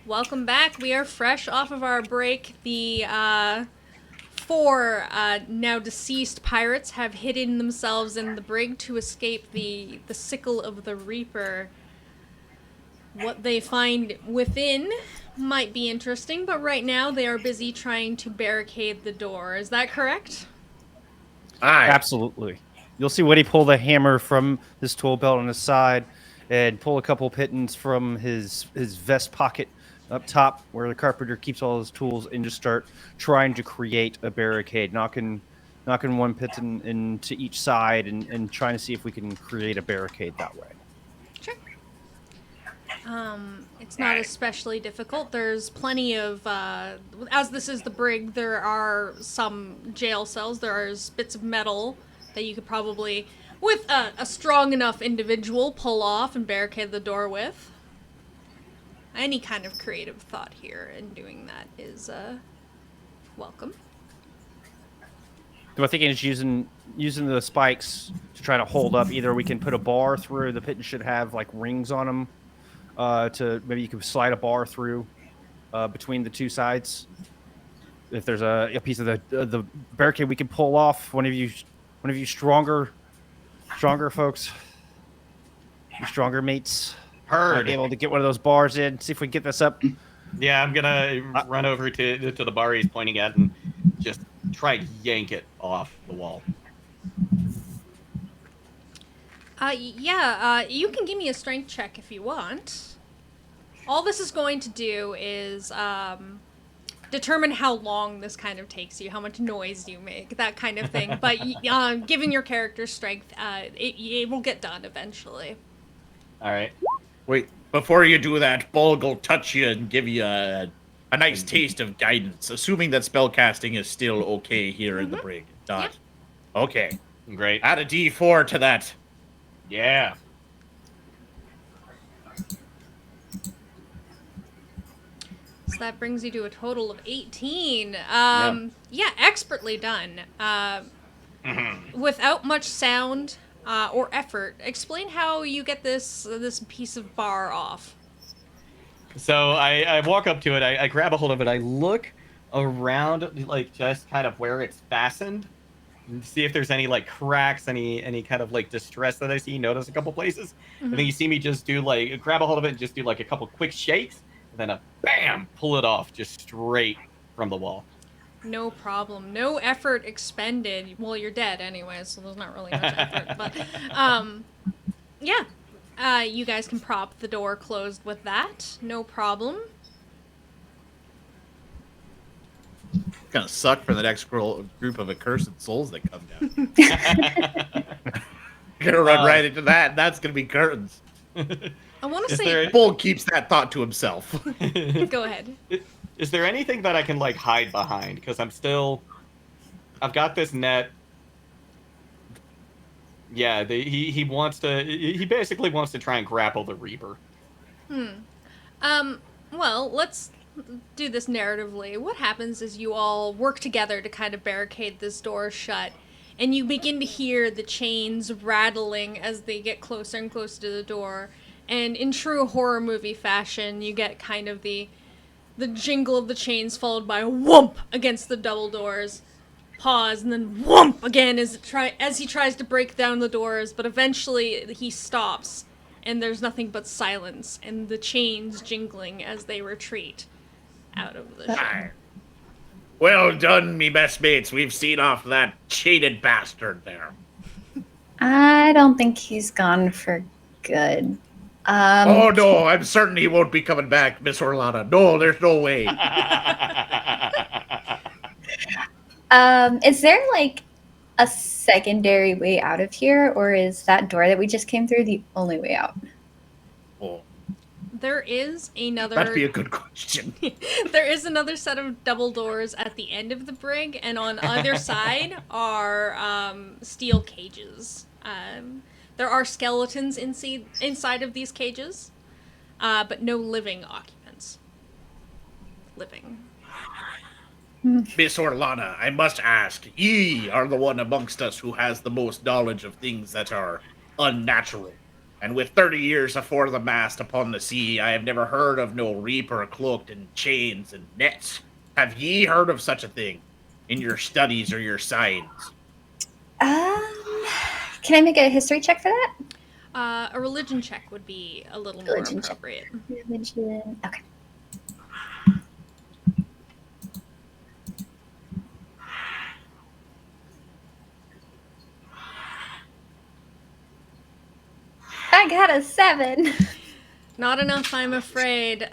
Welcome back. We are fresh off of our break. The four now deceased pirates have hidden themselves in the brig to escape the Sickle of the Reaper. What they find within might be interesting, but right now they are busy trying to barricade the door. Is that correct? Aye. Absolutely. You'll see Woody pull the hammer from his tool belt on his side and pull a couple pittons from his vest pocket up top where the carpenter keeps all his tools and just start trying to create a barricade, knocking one piton into each side and trying to see if we can create a barricade that way. Sure. It's not especially difficult. There's plenty of, as this is the brig, there are some jail cells. There are bits of metal that you could probably, with a strong enough individual, pull off and barricade the door with. Any kind of creative thought here in doing that is welcome. So I think it's using the spikes to try to hold up. Either we can put a bar through. The piton should have like rings on them. To maybe you can slide a bar through between the two sides. If there's a piece of the barricade we can pull off, one of you stronger folks, you stronger mates, might be able to get one of those bars in. See if we can get this up. Yeah, I'm gonna run over to the bar he's pointing at and just try to yank it off the wall. You can give me a strength check if you want. All this is going to do is determine how long this kind of takes you, how much noise you make, that kind of thing. But given your character's strength, it will get done eventually. All right. Wait, before you do that, Bulg will touch you and give you a nice taste of guidance, assuming that spellcasting is still okay here in the brig. Dot. Yeah. Okay. Great. Add a D4 to that. Yeah. So that brings you to a total of 18. Yeah, expertly done. Without much sound or effort. Explain how you get this piece of bar off. So I walk up to it, I grab a hold of it, I look around, like, just kind of where it's fastened, and see if there's any, like, cracks, any kind of, like, distress that I see. Notice a couple places. And then you see me just do, like, grab a hold of it and just do, like, a couple quick shakes, and then a bam, pull it off just straight from the wall. No problem. No effort expended. Well, you're dead anyway, so there's not really much effort. But, yeah. You guys can prop the door closed with that. No problem. Gonna suck for the next group of accursed souls that come down. Gonna run right into that, and that's gonna be curtains. I want to say... Bulg keeps that thought to himself. Go ahead. Is there anything that I can, like, hide behind? Because I've got this net. Yeah, he basically wants to try and grapple the Reaper. Well, let's do this narratively. What happens is you all work together to kind of barricade this door shut, and you begin to hear the chains rattling as they get closer and closer to the door. And in true horror movie fashion, you get kind of the jingle of the chains followed by a whoomp against the double doors. Pause, and then whoomp again as he tries to break down the doors, but eventually he stops, and there's nothing but silence, and the chains jingling as they retreat out of the ship. Well done, me best mates. We've seen off that cheated bastard there. I don't think he's gone for good. Oh no, I'm certain he won't be coming back, Miss Orollana. No, there's no way. Is there like a secondary way out of here, or is that door that we just came through the only way out? Oh, There is another... that'd be a good question. There is another set of double doors at the end of the brig, and on either side are steel cages. There are skeletons inside of these cages, but no living occupants. Living. Miss Orollana, I must ask, ye are the one amongst us who has the most knowledge of things that are unnatural And with 30 years afore the mast upon the sea, I have never heard of no reaper cloaked in chains and nets. Have ye heard of such a thing in your studies or your signs? Can I make a history check for that? A religion check would be a little more Religion check. appropriate. Religion. Okay. I got a 7. Not enough, I'm afraid.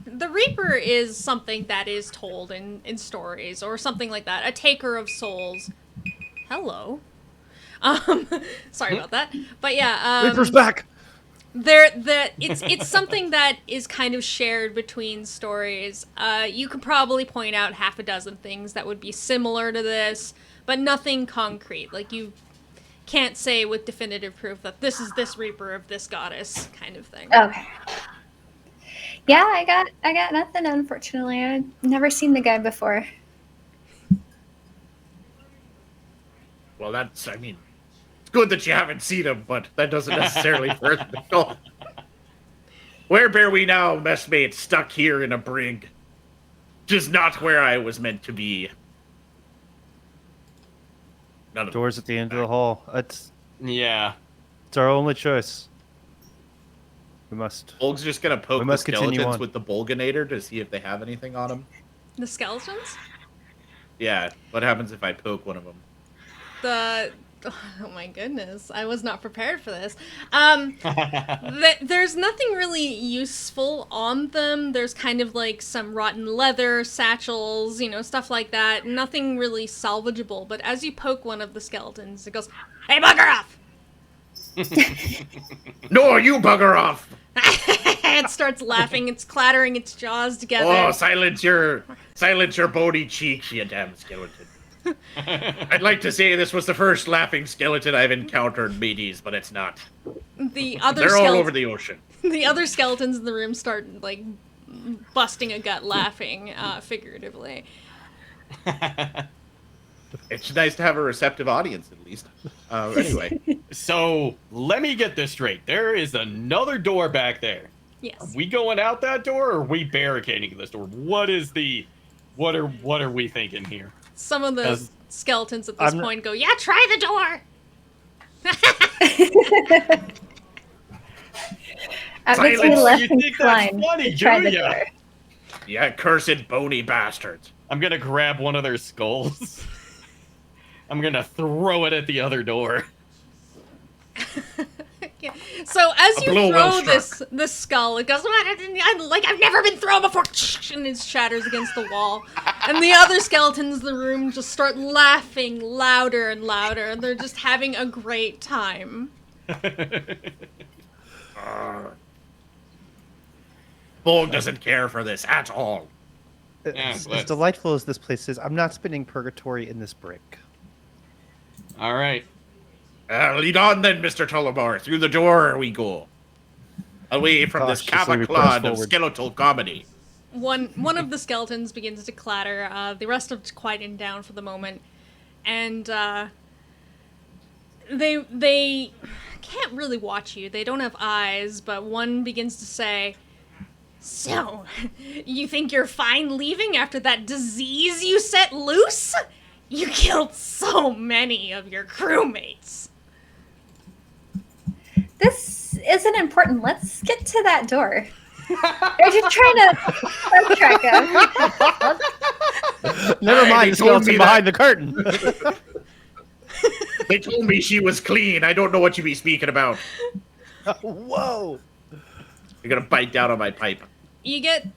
The Reaper is something that is told in stories or something like that. A taker of souls. Hello. Sorry about that. But yeah, Reaper's back. It's something that is kind of shared between stories. You could probably point out half a dozen things that would be similar to this, but nothing concrete. Like, you can't say with definitive proof that this is this Reaper of this goddess kind of thing. Okay. Yeah, I got nothing, unfortunately. I've never seen the guy before. Well, it's good that you haven't seen him, but that doesn't necessarily hurt the goal. Where bear we now, messmates, stuck here in a brig? 'Tis not where I was meant to be. None of Doors at the end of the hall. It's Yeah. our only choice. We must. Bolg's just gonna poke We the must continue skeletons on. with the Bolganator to see if they have anything on them. The skeletons? Yeah, what happens if I poke one of them? Oh my goodness, I was not prepared for this. There's nothing really useful on them. There's kind of like some rotten leather, satchels, stuff like that. Nothing really salvageable, but as you poke one of the skeletons, it goes, "Hey, bugger off!" No, you bugger off! It starts laughing, it's clattering its jaws together. Oh, silence your bony cheeks, you damn skeleton. I'd like to say this was the first laughing skeleton I've encountered, mateys, but it's not. The other They're all over the ocean. The other skeletons in the room start, like, busting a gut laughing, figuratively. It's nice to have a receptive audience, at least. Anyway. So let me get this straight. There is another door back there. Yes. Are we going out that door, or are we barricading this door? What are we thinking here? Some of the As- skeletons at this point go, "Yeah, try the door!" That makes me Silence. less You think that's inclined funny, to try the do ya? door. Yeah, cursed bony bastards. I'm gonna grab one of their skulls. I'm gonna throw it at the other door. Yeah. So as A you blow well throw struck. this skull, it goes, I've never been thrown before, and it shatters against the wall. And the other skeletons in the room just start laughing louder and louder, and they're just having a great time. Bolg doesn't care for this at all. Yeah, As but- delightful as this place is, I'm not spending purgatory in this brick. All right. Lead on then, Mr. Tullamore. Through the door we go. Away from this Cautiously we press cabaclad of forward. skeletal comedy. One of the skeletons begins to clatter. The rest of it's quieting down for the moment, and they can't really watch you. They don't have eyes, but one begins to say, "So, you think you're fine leaving after that disease you set loose? You killed so many of your crewmates." This isn't important. Let's get to that door. They're just trying to sidetrack us. Never Hey, mind they the told me skeleton behind the curtain. They told me she was clean. I don't know what you be speaking about. Whoa! You're gonna bite down on my pipe. You get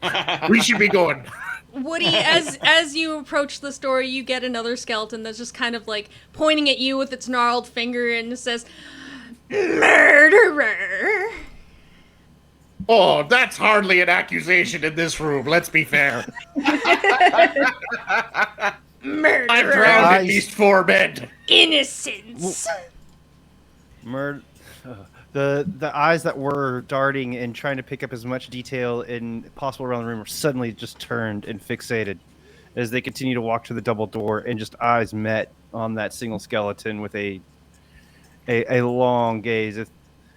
We should be going. Woody, as you approach the door, you get another skeleton that's just kind of like pointing at you with its gnarled finger and says, "Murderer." Oh, that's hardly an accusation in this room. Let's be fair. Murderer. I've drowned at Eyes. least 4 men. Innocence. The eyes that were darting and trying to pick up as much detail and possible around the room are suddenly just turned and fixated as they continue to walk to the double door, and just eyes met on that single skeleton with a long gaze.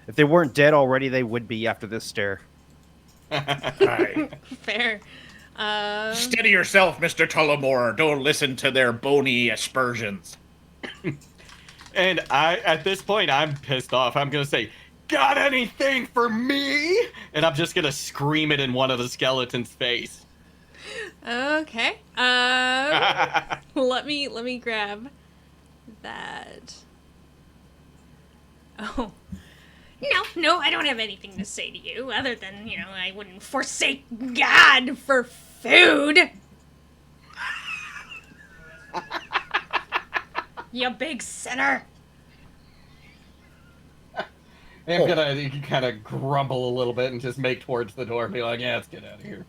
If they weren't dead already, they would be after this stare. Aye. Fair. Steady yourself, Mr. Tullamore. Don't listen to their bony aspersions. And at this point, I'm pissed off. I'm gonna say, "Got anything for me?" And I'm just gonna scream it in one of the skeletons' face. Okay. Let me grab that. Oh. No, I don't have anything to say to you other than, I wouldn't forsake God for food. You big sinner. I'm gonna kind of grumble a little bit and just make towards the door and be like, "Yeah, let's get out of here."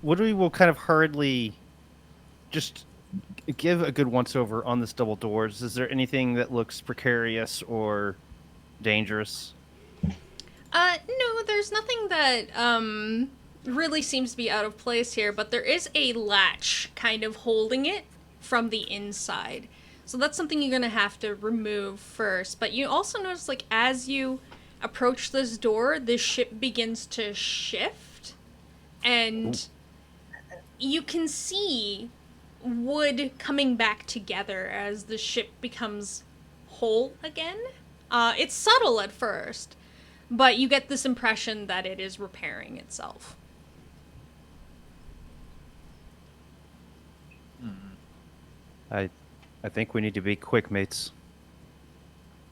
Woodley will kind of hurriedly just give a good once-over on this double doors. Is there anything that looks precarious or dangerous? No, there's nothing that, really seems to be out of place here, but there is a latch kind of holding it from the inside. So that's something you're gonna have to remove first. But you also notice, like, as you approach this door, the ship begins to shift, and you can see wood coming back together as the ship becomes whole again. It's subtle at first, but you get this impression that it is repairing itself. I think we need to be quick, mates.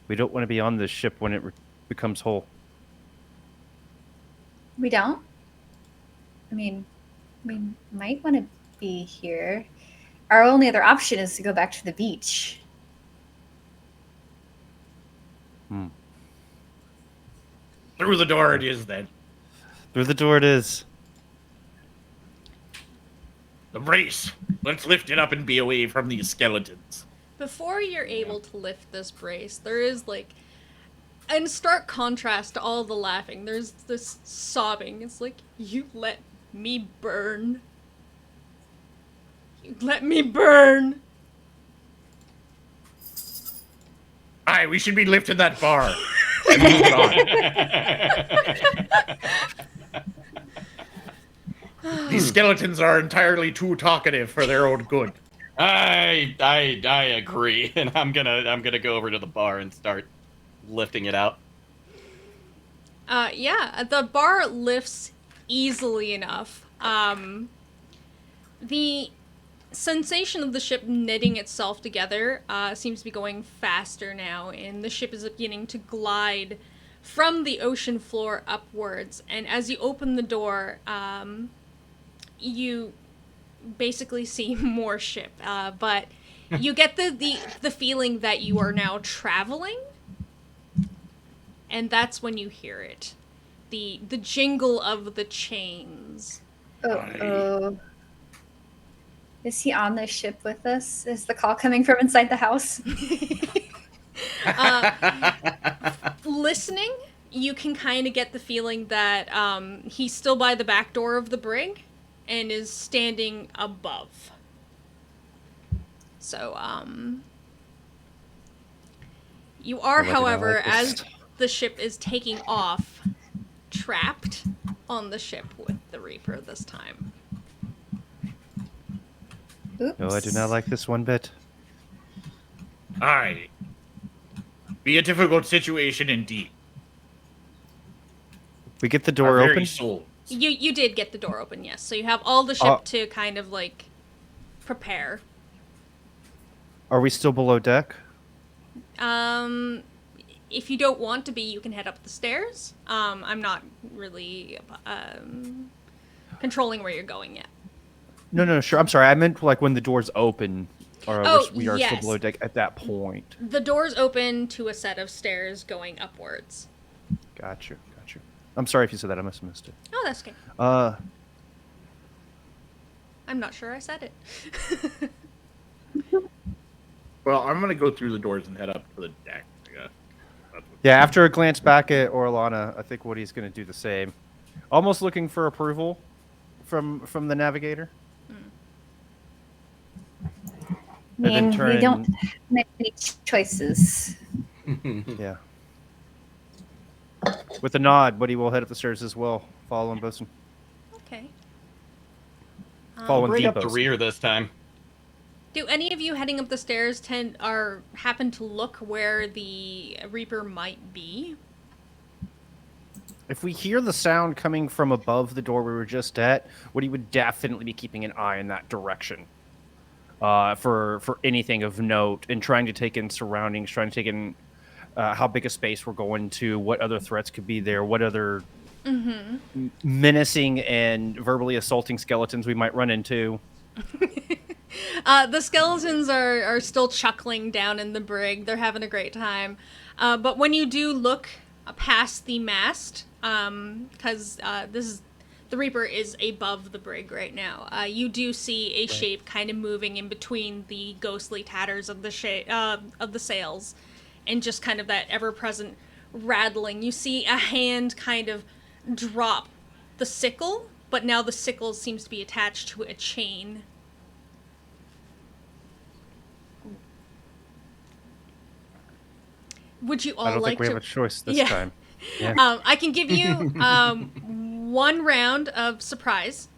We don't want to be on this ship when it becomes whole. We don't? I mean, we might want to be here. Our only other option is to go back to the beach. Through the door it is, then. Through the door it is. The brace. Let's lift it up and be away from these skeletons. Before you're able to lift this brace, there is, like, in stark contrast to all the laughing, there's this sobbing. It's like, you let me burn. You let me burn. Aye, we should be lifting that bar. And moving on. These skeletons are entirely too talkative for their own good. I agree, and I'm gonna go over to the bar and start lifting it out. Yeah, the bar lifts easily enough. The sensation of the ship knitting itself together seems to be going faster now, and the ship is beginning to glide from the ocean floor upwards. And as you open the door, you basically see more ship, but you get the feeling that you are now traveling, and that's when you hear it, the jingle of the chains. Oh. Is he on this ship with us? Is the call coming from inside the house? Listening, you can kind of get the feeling that he's still by the back door of the brig and is standing above. So, you are, however, as the ship is taking off, trapped on the ship with the Reaper this time. Oops. No, I do not like this one bit. Aye. Be a difficult situation indeed. We get the door Our very open. souls. You did get the door open, yes. So you have all the ship to kind of, like, prepare. Are we still below deck? If you don't want to be, you can head up the stairs. I'm not really controlling where you're going yet. No, sure. I'm sorry. I meant like when the doors open, or we are yes. still below deck at that point. The doors open to a set of stairs going upwards. Got you. I'm sorry if you said that. I must have missed it. Oh, that's okay. I'm not sure I said it. Well, I'm going to go through the doors and head up to the deck, I guess. Yeah, after a glance back at Orollana, I think Woody's going to do the same. Almost looking for approval from the navigator. And then mean, we don't make any choices. Yeah. With a nod, Woody will head up the stairs as well. Follow him, Bosun. Okay. Follow I'll him bring deep, up the Bosun. rear this time. Do any of you heading up the stairs happen to look where the Reaper might be? If we hear the sound coming from above the door we were just at, Woody would definitely be keeping an eye in that direction. For anything of note, and trying to take in surroundings, trying to take in how big a space we're going to, what other threats could be there, what other menacing and verbally assaulting skeletons we might run into. The skeletons are still chuckling down in the brig. They're having a great time. But when you do look past the mast, because the Reaper is above the brig right now, you do see a shape kind of moving in between the ghostly tatters of the sails, and just kind of that ever-present rattling. You see a hand kind of drop the sickle, but now the sickle seems to be attached to a chain. Would you all I don't like think we to... have a choice this Yeah. time. Yeah. I can give you 1 round of surprise,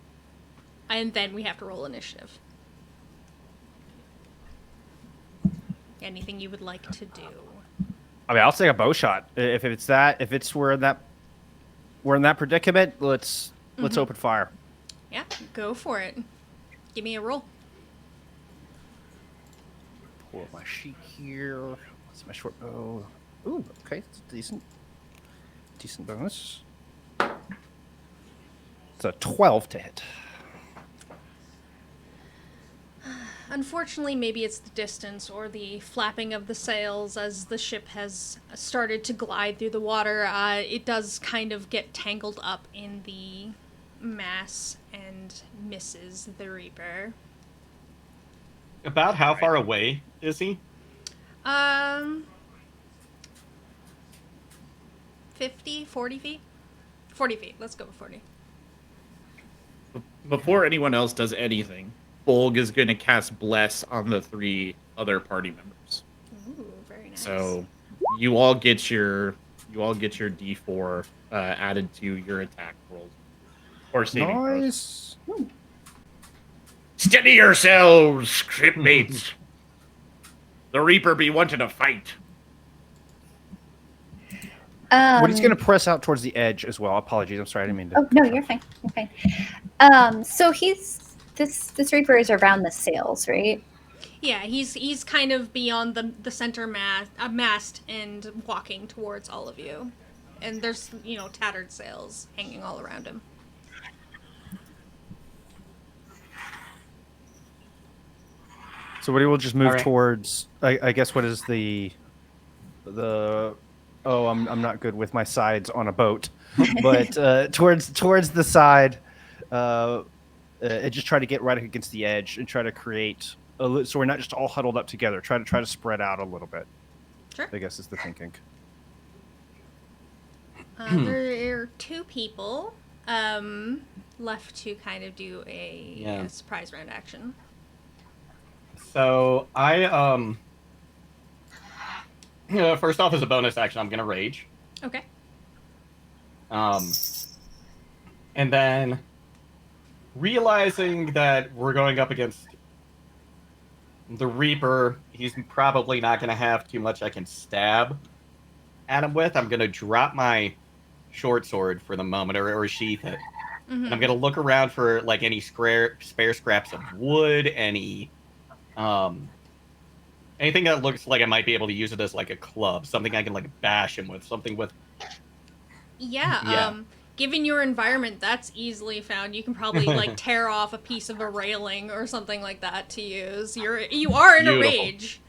and then we have to roll initiative. Anything you would like to do? I mean, I'll take a bow shot. If we're in that predicament, let's open fire. Yeah, go for it. Give me a roll. Pull up my sheet here. What's my short bow? Ooh, okay, that's decent bonus. It's a 12 to hit. Unfortunately, maybe it's the distance or the flapping of the sails as the ship has started to glide through the water. It does kind of get tangled up in the mass and misses the Reaper. About how far away is he? 50, 40 feet? 40 feet. Let's go with 40. Before anyone else does anything, Bolg is going to cast Bless on the 3 other party members. Ooh, very nice. So you all get your D4 added to your attack rolls or saving throws. Nice. Steady yourselves, shipmates. The Reaper be wanting to fight. Woody's going to press out towards the edge as well. Apologies, I'm sorry, I didn't mean to. Oh no, you're fine. You're fine. So this Reaper is around the sails, right? Yeah, he's kind of beyond the center mast and walking towards all of you. And there's, tattered sails hanging all around him. So Woody will just move All right. towards. I guess what is the. Oh, I'm not good with my sides on a boat, but towards the side, and just try to get right against the edge and try to create so we're not just all huddled up together. Try to spread out a little bit. Sure. I guess is the thinking. There are 2 people left to kind of do a surprise round action. So I first off, as a bonus action, I'm gonna rage. Okay. And then realizing that we're going up against the Reaper, he's probably not gonna have too much I can stab at him with. I'm gonna drop my short sword for the moment, or sheath it. Mm-hmm. And I'm gonna look around for like any spare scraps of wood, anything that looks like I might be able to use it as like a club, something I can like bash him with, something with. Yeah. Given your environment, that's easily found. You can probably like tear off a piece of a railing or something like that to use. You are in a Beautiful. rage.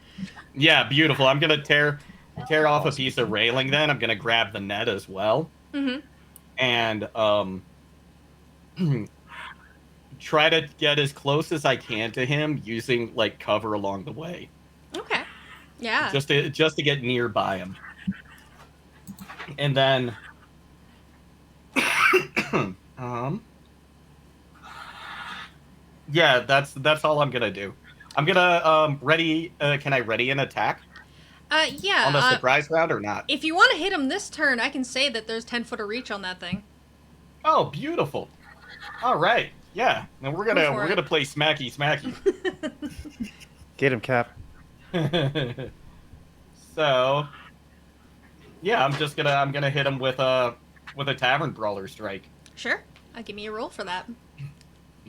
Yeah, beautiful. I'm gonna tear off a piece of railing. Then I'm gonna grab the net as well, and try to get as close as I can to him using like cover along the way. Okay. Yeah. Just to get nearby him, and then yeah, that's all I'm gonna do. I'm gonna ready. Can I ready an attack Yeah. on the surprise round or not? If you want to hit him this turn, I can say that there's 10 foot of reach on that thing. Oh, beautiful. All right. Yeah. Now we're Go for it. gonna play smacky smacky. Get him, Cap. So, yeah, I'm gonna hit him with a tavern brawler strike. Sure. Give me a roll for that.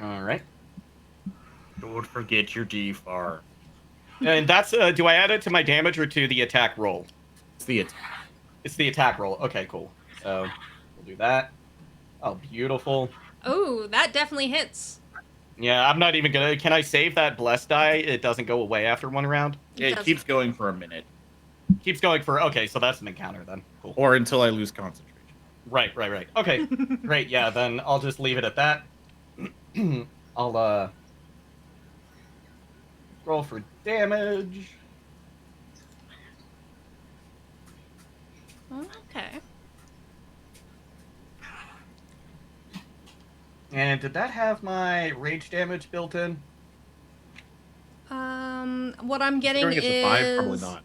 All right. Don't forget your D4. And that's do I add it to my damage or to the attack roll? It's the attack. It's the attack roll. Okay, cool. So we'll do that. Oh, beautiful. Oh, that definitely hits. Yeah, I'm not even gonna. Can I save that blessed die? It doesn't go away after one round. It does- keeps going for a minute. Keeps going for. Okay, so that's an encounter then. Cool. Or until I lose concentration. Right. Okay, great. Yeah, then I'll just leave it at that. I'll roll for damage. Okay. And did that have my rage damage built in? What I'm getting Considering is it's a 5, probably not.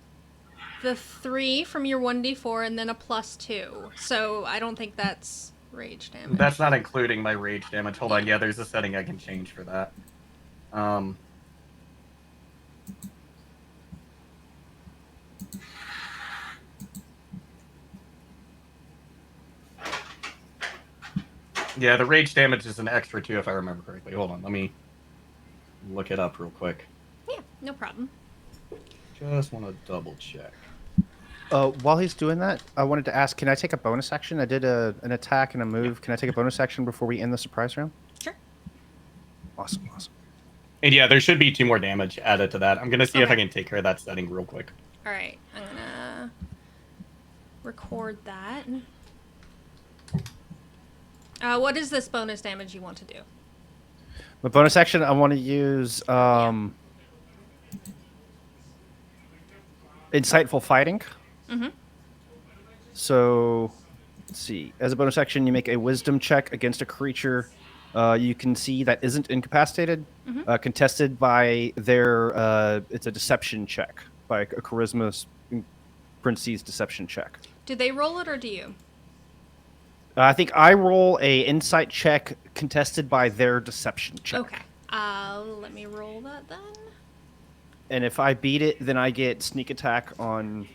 the 3 from your 1d4 and then a +2. So I don't think that's rage damage. That's not including my rage damage. Hold on. Yeah, there's a setting I can change for that. Yeah, the rage damage is an extra 2 if I remember correctly. Hold on, let me look it up real quick. Yeah, no problem. Just want to double check. While he's doing that, I wanted to ask, can I take a bonus action? I did an attack and a move. Can I take a bonus action before we end the surprise round? Sure. Awesome. And yeah, there should be 2 more damage added to that. I'm going to see if I Okay. can take care of that setting real quick. All right, I'm gonna record that. What is this bonus damage you want to do? My bonus action, I want to use insightful fighting. Mm-hmm. So, let's see. As a bonus action, you make a wisdom check against a creature you can see that isn't incapacitated, contested by their. It's a deception check, by a charisma parentheses deception check. Do they roll it or do you? I think I roll a insight check contested by their deception check. Okay. Let me roll that then. And if I beat it, then I get sneak attack on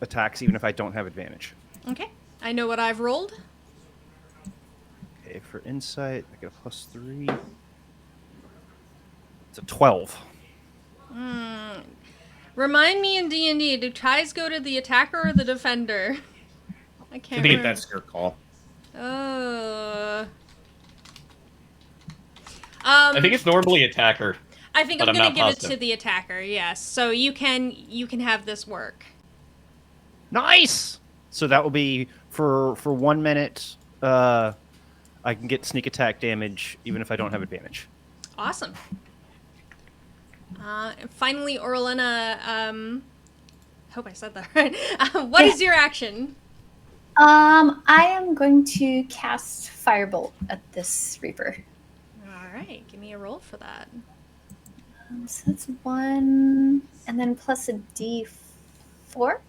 attacks, even if I don't have advantage. Okay. I know what I've rolled. Okay, for insight, I get a +3. It's a 12. Remind me in D&D, do ties go to the attacker or the defender? I can't I think remember. that's your call. I think it's normally attacker. I think but I'm I'm gonna not give it positive. to the attacker. Yes, so you can have this work. Nice! So that will be for 1 minute. I can get sneak attack damage even if I don't have advantage. Awesome. And finally, Orollana. Hope I said that right. What is your action? I am going to cast Firebolt at this Reaper. All right, give me a roll for that. So that's 1, and then plus a D4.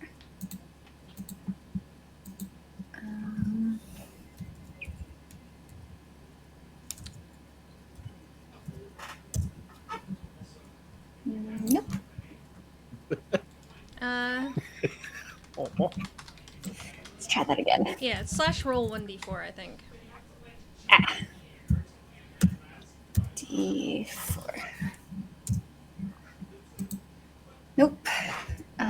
Nope. Let's try that again. Yeah, it's /roll 1d4, I think. D4. Nope. Do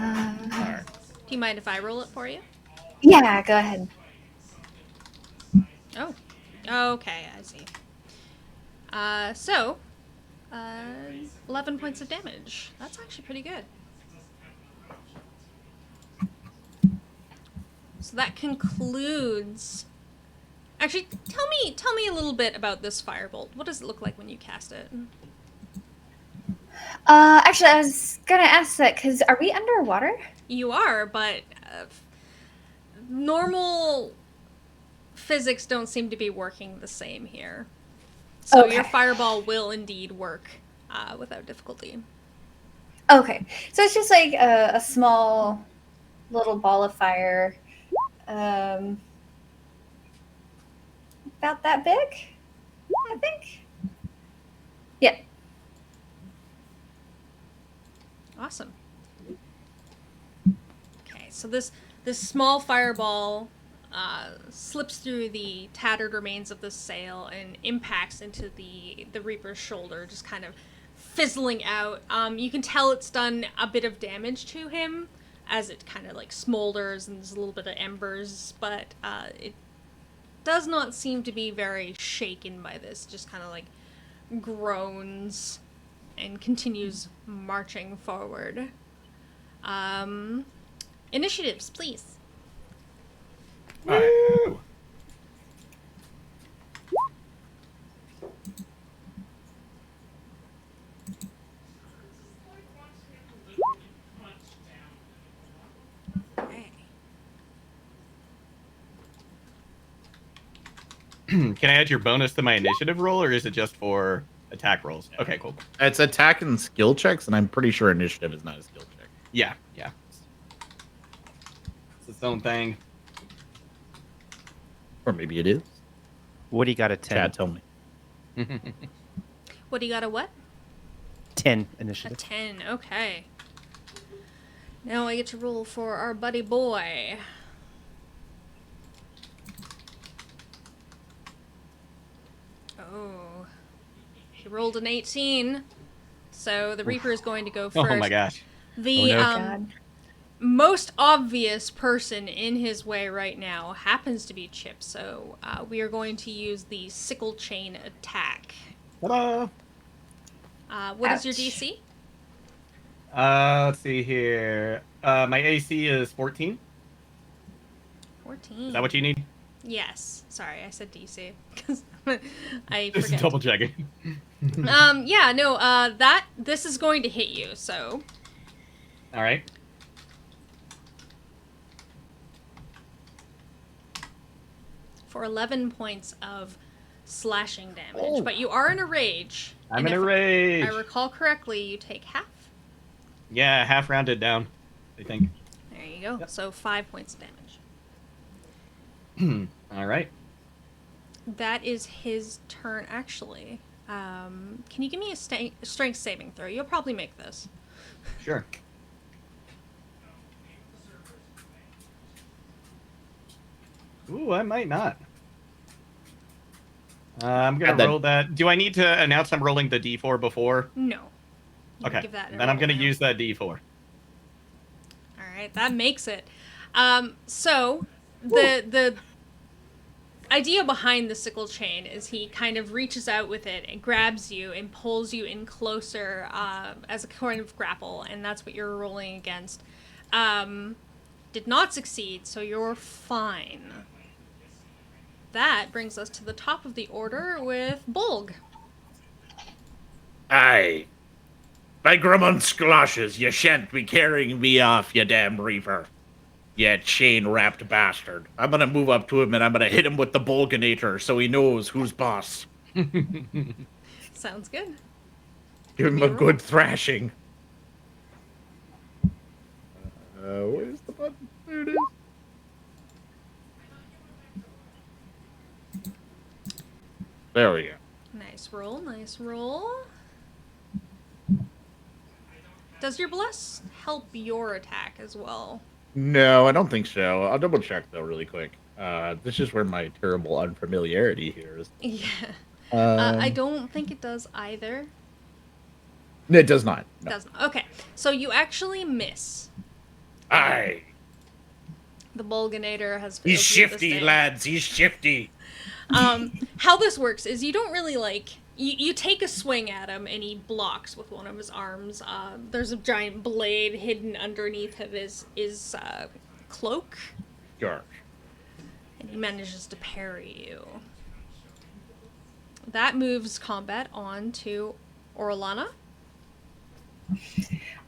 you mind if I roll it for you? Yeah, go ahead. Oh, okay, I see. So, 11 points of damage. That's actually pretty good. So that concludes. Actually, tell me a little bit about this firebolt. What does it look like when you cast it? Actually, I was gonna ask that because are we underwater? You are, but normal physics don't seem to be working the same here. So your Okay. fireball will indeed work without difficulty. Okay, so it's just like a small little ball of fire, about that big, I think. Yeah. Awesome. Okay, so this small fireball slips through the tattered remains of the sail and impacts into the Reaper's shoulder, just kind of fizzling out. You can tell it's done a bit of damage to him as it kind of like smolders and there's a little bit of embers, but it does not seem to be very shaken by this. Just kind of like groans and continues marching forward. Initiatives, please. All right. Okay. Can I add your bonus to my initiative roll, or is it just for attack rolls? Okay, cool. It's attack and skill checks, and I'm pretty sure initiative is not a skill check. Yeah. It's its own thing. Or maybe it is. Woody got a 10. Chad, tell me. What do you got, a what? 10 A initiative. 10, okay. Now I get to roll for our buddy boy. Oh. He rolled an 18. So the Reaper is going to go first. Oh my gosh. The Oh, no. God. most obvious person in his way right now happens to be Chip, so we are going to use the Sickle Chain attack. Ta-da! What is your Ouch. DC? Let's see here. My AC is 14. 14. Is that what you need? Yes. Sorry, I said DC. 'Cause I Just forget. double checking. Yeah, no, this is going to hit you, so. All right. For 11 points of slashing damage. Oh. But you are in a rage. I'm and in a if rage. I recall correctly, you take half. Yeah, half rounded down, I think. There you go. Yep. So 5 points of damage. All right. That is his turn, actually. Can you give me a strength saving throw? You'll probably make this. Sure. Ooh, I might not. I'm gonna Add that- roll that. Do I need to announce I'm rolling the D4 before? No. You can Okay. give that a Then I'm roll gonna now. use that D4. All right, that makes it. So the idea behind the sickle chain is he kind of reaches out with it and grabs you and pulls you in closer as a kind of grapple, and that's what you're rolling against. Did not succeed, so you're fine. That brings us to the top of the order with Bolg. Aye. By Grumman Skloshes, you shan't be carrying me off, you damn reaver. You chain-wrapped bastard. I'm gonna move up to him and I'm gonna hit him with the Bolganator so he knows who's boss. Sounds good. Give him a good thrashing. Where's the button? There it is. There we go. Nice roll, nice roll. Does your bless help your attack as well? No, I don't think so. I'll double check though really quick. This is where my terrible unfamiliarity here is. Yeah. Um, I don't think it does either. No, it does not. No. Doesn't. Okay, so you actually miss. Aye. The Bolganator has failed He's you this shifty, day. lads. He's shifty. How this works is you don't really like you take a swing at him and he blocks with one of his arms. There's a giant blade hidden underneath of his cloak, Sure. Mm-hmm. and he manages to parry you. That moves combat on to Orollana.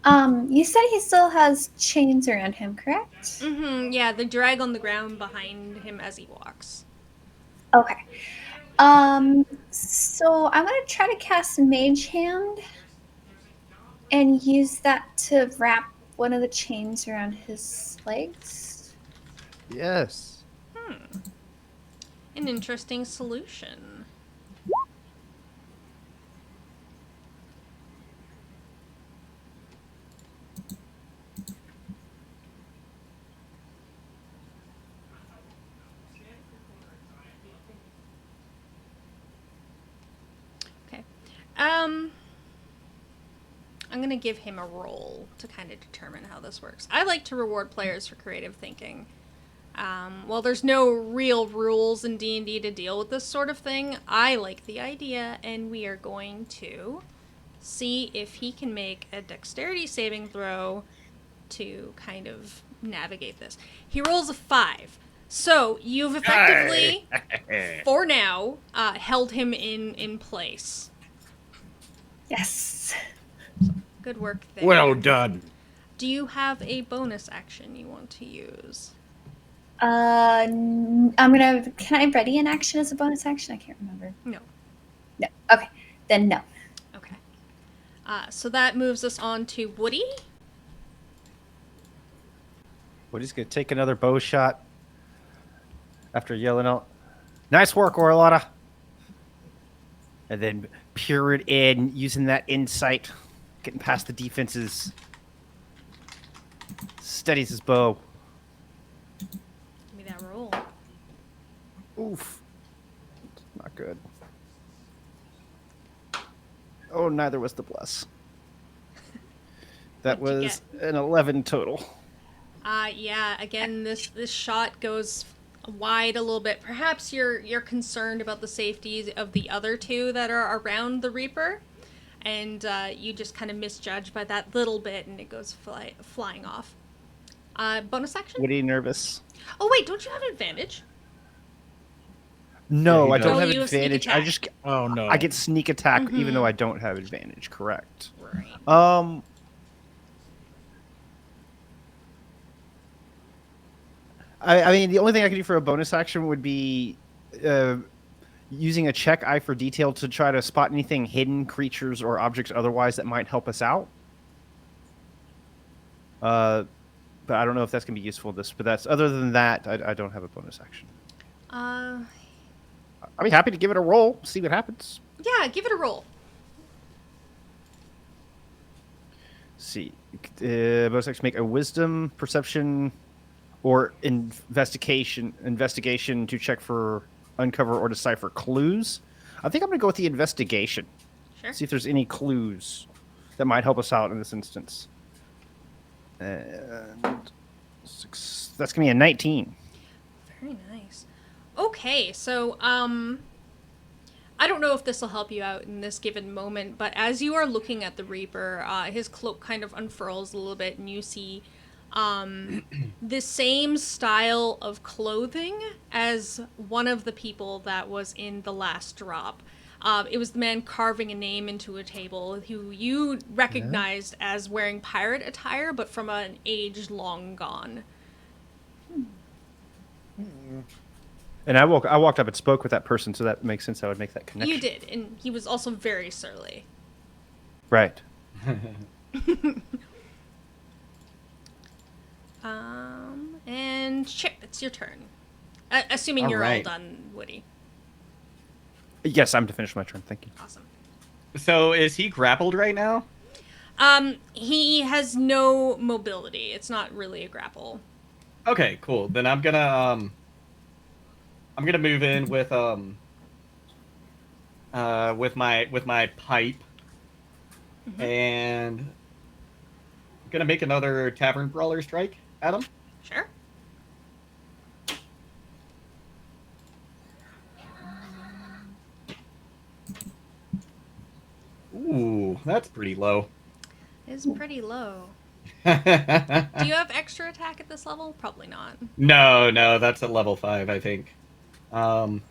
You said he still has chains around him, correct? Mm-hmm. Yeah, the drag on the ground behind him as he walks. Okay. So I'm gonna try to cast Mage Hand and use that to wrap one of the chains around his legs? Yes. An interesting solution. Okay. I'm going to give him a roll to kind of determine how this works. I like to reward players for creative thinking. While there's no real rules in D&D to deal with this sort of thing, I like the idea, and we are going to see if he can make a dexterity saving throw to kind of navigate this. He rolls a 5. So, you've effectively, for now, held him in place. Yes. Good work there. Well done. Do you have a bonus action you want to use? Can I ready an action as a bonus action? I can't remember. No. No. Okay. Then no. Okay. So that moves us on to Woody. Woody's gonna take another bow shot after yelling out, "Nice work, Orollana!" And then peer it in, using that insight, getting past the defenses. Steadies his bow. Give me that roll. Oof. Not good. Oh, neither was the bless. That What'd you was an 11 total. Yeah, again, this shot goes wide a little bit. Perhaps you're concerned about the safety of the other two that are around the Reaper, and you just kind of misjudge by that little bit, and it goes flying off. Bonus action? Woody nervous? Oh wait, don't you have advantage? No, Yeah, I he don't does. have Oh, you have sneak advantage. I attack. just Oh no. I get sneak attack even Mhm. though I don't have advantage. Correct. Right. I mean, the only thing I could do for a bonus action would be using a check eye for detail to try to spot anything hidden, creatures or objects otherwise that might help us out. But I don't know if that's gonna be useful in this. But that's other than that, I don't have a bonus action. I'd be happy to give it a roll, see what happens. Yeah, give it a roll. See, bonus action, make a wisdom, perception, or investigation to check for, uncover, or decipher clues. I think I'm going to go with the investigation. Sure. See if there's any clues that might help us out in this instance. And that's going to be a 19. Very nice. Okay, so I don't know if this will help you out in this given moment, but as you are looking at the Reaper, his cloak kind of unfurls a little bit, and you see the same style of clothing as one of the people that was in the last drop. It was the man carving a name into a table who you recognized as wearing pirate attire, but from an age long gone. And I walked up and spoke with that person, so that makes sense. I would make that connection. You did, and he was also very surly. Right. And Chip, it's your turn. Assuming All you're right. all done, Woody. Yes, I'm to finish my turn. Thank you. Awesome. So is he grappled right now? He has no mobility. It's not really a grapple. Okay, cool. Then I'm gonna move in with my pipe, and I'm gonna make another tavern brawler strike at him. Sure. Ooh, that's pretty low. It's pretty low. Do you have extra attack at this level? Probably not. No, that's at level 5, I think. Let's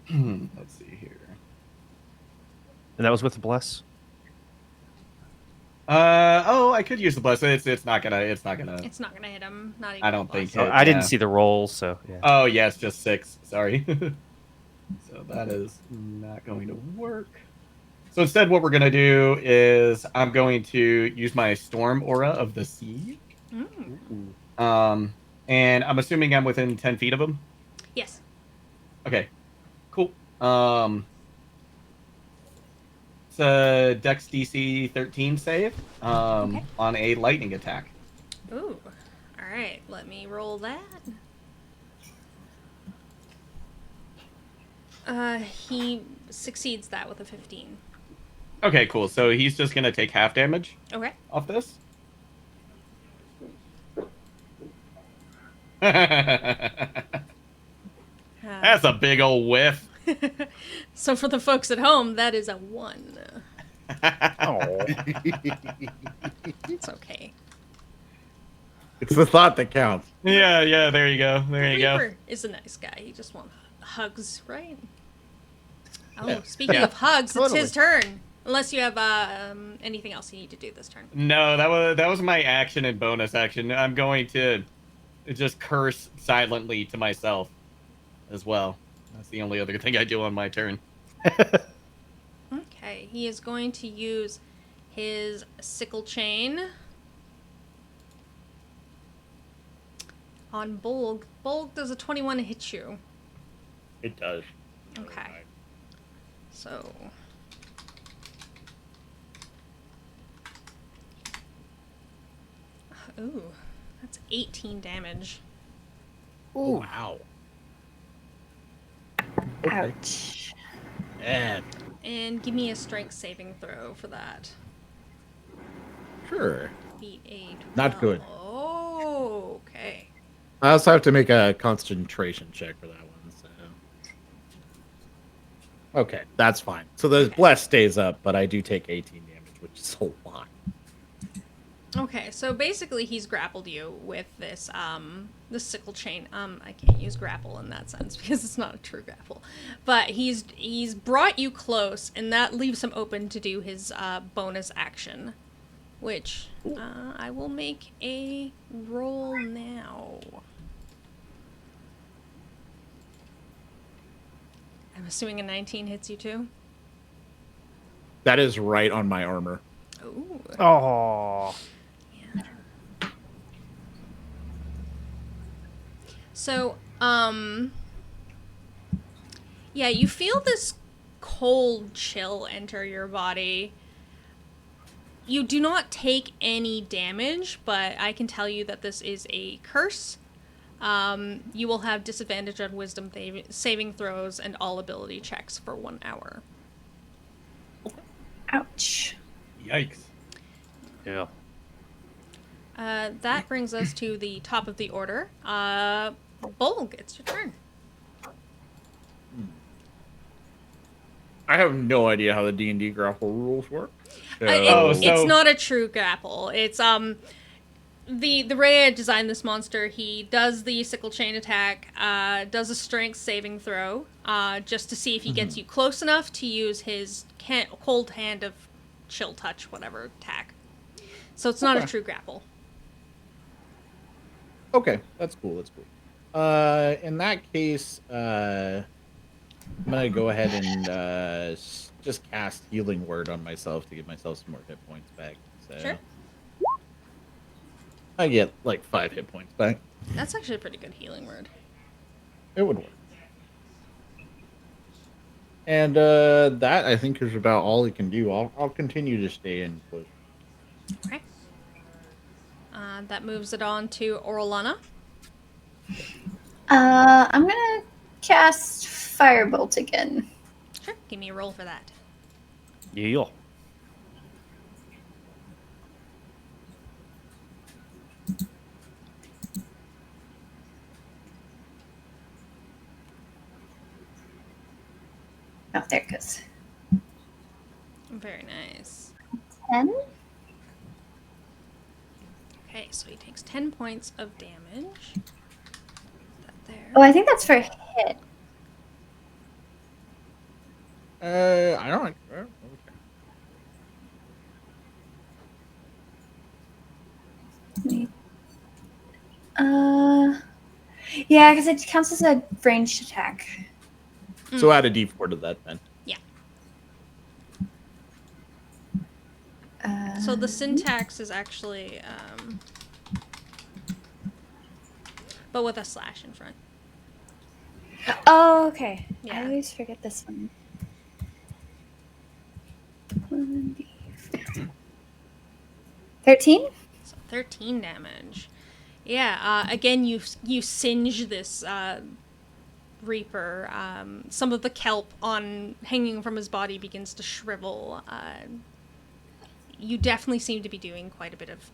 see here. And that was with the bless. I could use the bless. It's not gonna. It's not gonna hit him. Not even. I don't think plus. it- I didn't yeah. see the rolls, so yeah. Oh yeah, it's just 6. Sorry. So that is not going to work. So instead, what we're gonna do is I'm going to use my storm aura of the sea. Mm. And I'm assuming I'm within 10 feet of him. Yes. Okay, cool. It's a Dex DC 13 save. Okay. On a lightning attack. Ooh. All right. Let me roll that. He succeeds that with a 15. Okay, cool. So he's just gonna take half damage Okay. off this. That's a big old whiff. So for the folks at home, that is a 1. Oh. It's okay. It's the thought that counts. Yeah, there you go. There you go. Reaper is a nice guy. He just wants hugs, right? Oh, Yeah. speaking Yeah. of hugs, Totally. it's his turn. Unless you have anything else you need to do this turn. No, that was my action and bonus action. I'm going to just curse silently to myself as well. That's the only other thing I do on my turn. Okay, he is going to use his sickle chain on Bolg. Bolg, does a 21 hit you? It does. Okay. So... Ooh, that's 18 damage. Oh, wow. Ouch. And And give me a strength saving throw for that. sure. Beat a 12. Not good. Oh, okay. I also have to make a concentration check for that one. So. Okay, that's fine. So the bless stays up, but I do take 18 damage, which is a lot. Okay, so basically he's grappled you with this this sickle chain. I can't use grapple in that sense because it's not a true grapple. But he's brought you close, and that leaves him open to do his bonus action, which I will make a roll now. I'm assuming a 19 hits you too? That is right on my armor. Ooh. Oh. Yeah. So, yeah, you feel this cold chill enter your body. You do not take any damage, but I can tell you that this is a curse. You will have disadvantage on wisdom saving throws and all ability checks for 1 hour. Ouch. Yikes. Yeah. That brings us to the top of the order. Bolg, it's your turn. I have no idea how the D&D grapple rules work. So... It's not a true grapple. It's the way I designed this monster, he does the sickle chain attack, does a strength saving throw, just to see if he gets you close enough to use his cold hand of chill touch, whatever attack. So it's not a true grapple. Okay, that's cool. That's cool. In that case, I'm gonna go ahead and just cast Healing Word on myself to give myself some more hit points back. So Sure. I get like 5 hit points back. That's actually a pretty good healing word. It would work. And that I think is about all it can do. I'll continue to stay in close. Okay. That moves it on to Orollana. I'm gonna cast Firebolt again. Sure. Give me a roll for that. Yeah. Oh, there it goes. Very nice. 10? Okay, so he takes 10 points of damage. That there. Oh, I think that's for a hit. I don't. Yeah, because it counts as a ranged attack. So add a D4 to that then. Yeah. So the syntax is actually, but with a slash in front. Oh, okay. Yeah. I always forget this one. 1d4. 13? So 13 damage. Yeah, again, you singe this Reaper. Some of the kelp hanging from his body begins to shrivel. You definitely seem to be doing quite a bit of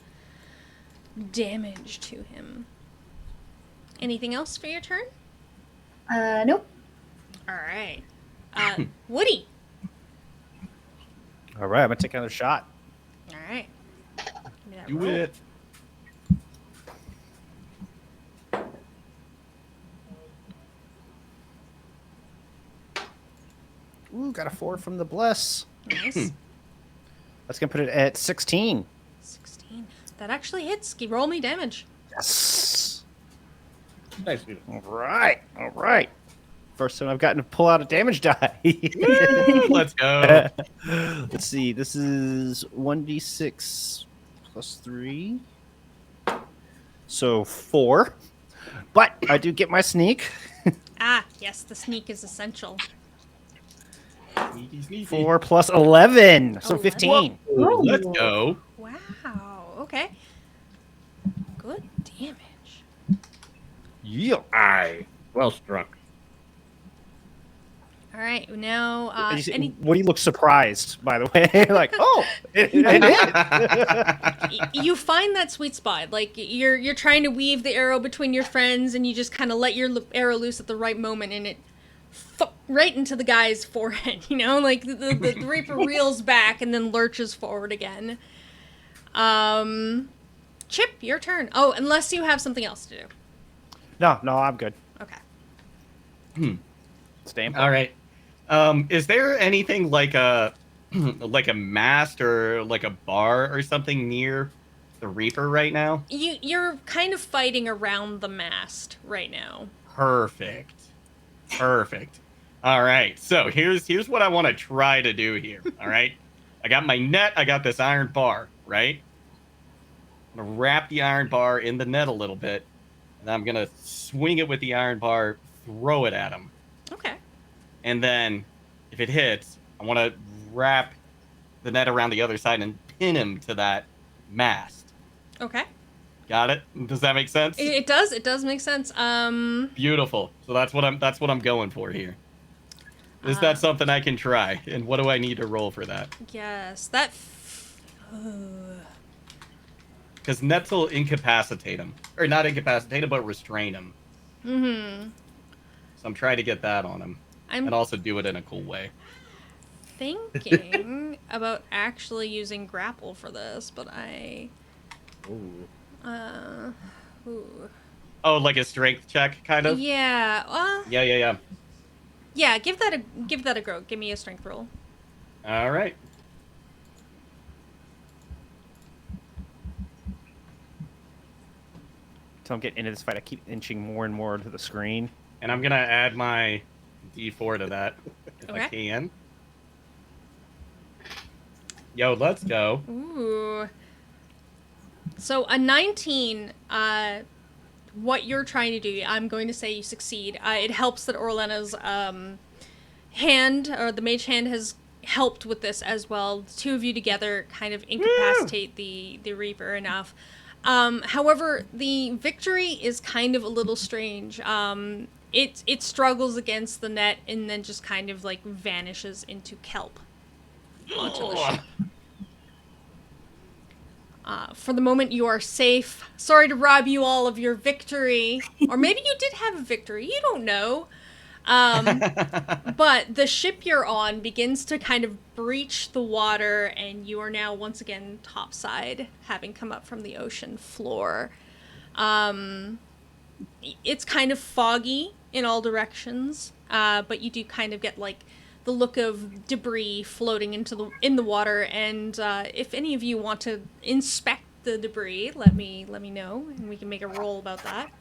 damage to him. Anything else for your turn? Nope. All right. Woody. All right, I'm gonna take another shot. All right. Give me that Do roll. it. Ooh, got a 4 from the bless. Nice. That's gonna put it at 16. 16. That actually hits. Roll me damage. Yes. Nice. Dude. All right. All right. First time I've gotten to pull out a damage die. Let's go. Let's see. This is 1d6 plus 3. So 4. But I do get my sneak. Ah, yes, the sneak is essential. Sneaky, sneaky. 4 plus 11. So 15. Whoa, let's go. Wow. Okay. Good damage. Yeah. Aye. Well struck. All right. Now, And you see- any Woody looks surprised, by the way. Like, oh, it hit. you find that sweet spot. Like you're trying to weave the arrow between your friends, and you just kind of let your arrow loose at the right moment, and it right into the guy's forehead. You know, like the Reaper reels back and then lurches forward again. Chip, your turn. Oh, unless you have something else to do. No, I'm good. Okay. Stamp. All right. Is there anything like a like a mast or like a bar or something near the Reaper right now? You're kind of fighting around the mast right now. Perfect. Perfect. All right. So here's what I want to try to do here. All right. I got my net. I got this iron bar. Right. I'm gonna wrap the iron bar in the net a little bit, and I'm gonna swing it with the iron bar, throw it at him, Okay. and then if it hits, I want to wrap the net around the other side and pin him to that mast. Okay. Got it? Does that make sense? It does. It does make sense. Beautiful. So that's what I'm going for here. Is that something I can try? And what do I need to roll for that? Yes. That. Because nets will incapacitate him, or not incapacitate him, but restrain him. Mm-hmm. So I'm trying to get that on him, I'm and also do it in a cool way. thinking about actually using grapple for this, but I. Ooh. Ooh. Oh, like a strength check, kind of. Yeah. Yeah. Yeah. Give that a go. Give me a strength roll. All right. Until I'm getting into this fight, I keep inching more and more to the screen. And I'm gonna add my D4 to that if I Okay. can. Yo, let's go. Ooh. So a 19. What you're trying to do, I'm going to say you succeed. It helps that Orollana's hand, or the mage hand, has helped with this as well. The two of you together kind of incapacitate the Reaper enough. However, the victory is kind of a little strange. It struggles against the net and then just kind of like vanishes into kelp onto the ship. For the moment, you are safe. Sorry to rob you all of your victory. Or maybe you did have a victory. You don't know. But the ship you're on begins to kind of breach the water, and you are now once again topside, having come up from the ocean floor. It's kind of foggy in all directions, but you do kind of get like the look of debris floating in the water. And if any of you want to inspect the debris, let me know, and we can make a roll about that.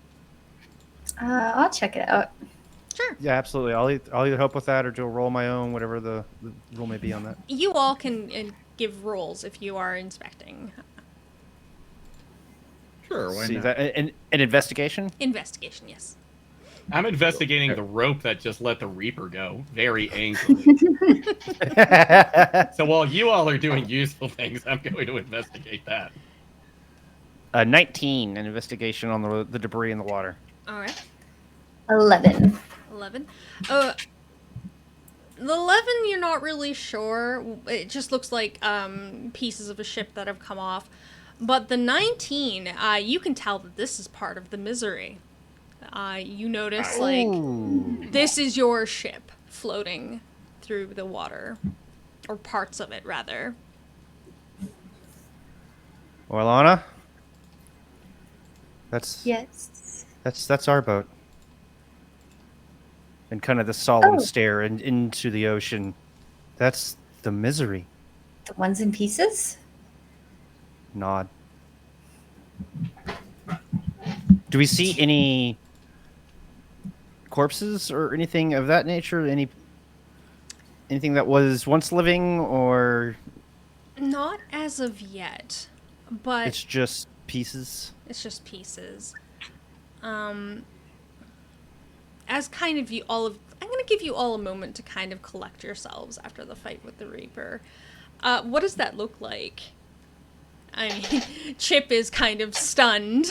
I'll check it out. Sure. Yeah, absolutely. I'll either help with that or do a roll my own, whatever the rule may be on that. You all can give rolls if you are inspecting. Sure, why See not? that an investigation? Investigation, yes. I'm investigating the rope that just let the Reaper go very angrily. So while you all are doing useful things, I'm going to investigate that. 19, an investigation on the debris in the water. All right. 11. 11. The 11, you're not really sure. It just looks like pieces of a ship that have come off. But the 19, you can tell that this is part of the misery. You notice, like, this is your ship floating through the water. Or parts of it, rather. Orollana? Yes. That's our boat. And kind of the solemn Oh. stare into the ocean. That's the misery. The ones in pieces? Nod. Do we see any corpses or anything of that nature? Anything that was once living, or Not as of yet. But it's just pieces? it's just pieces. As kind of I'm going to give you all a moment to kind of collect yourselves after the fight with the Reaper. What does that look like? I mean, Chip is kind of stunned.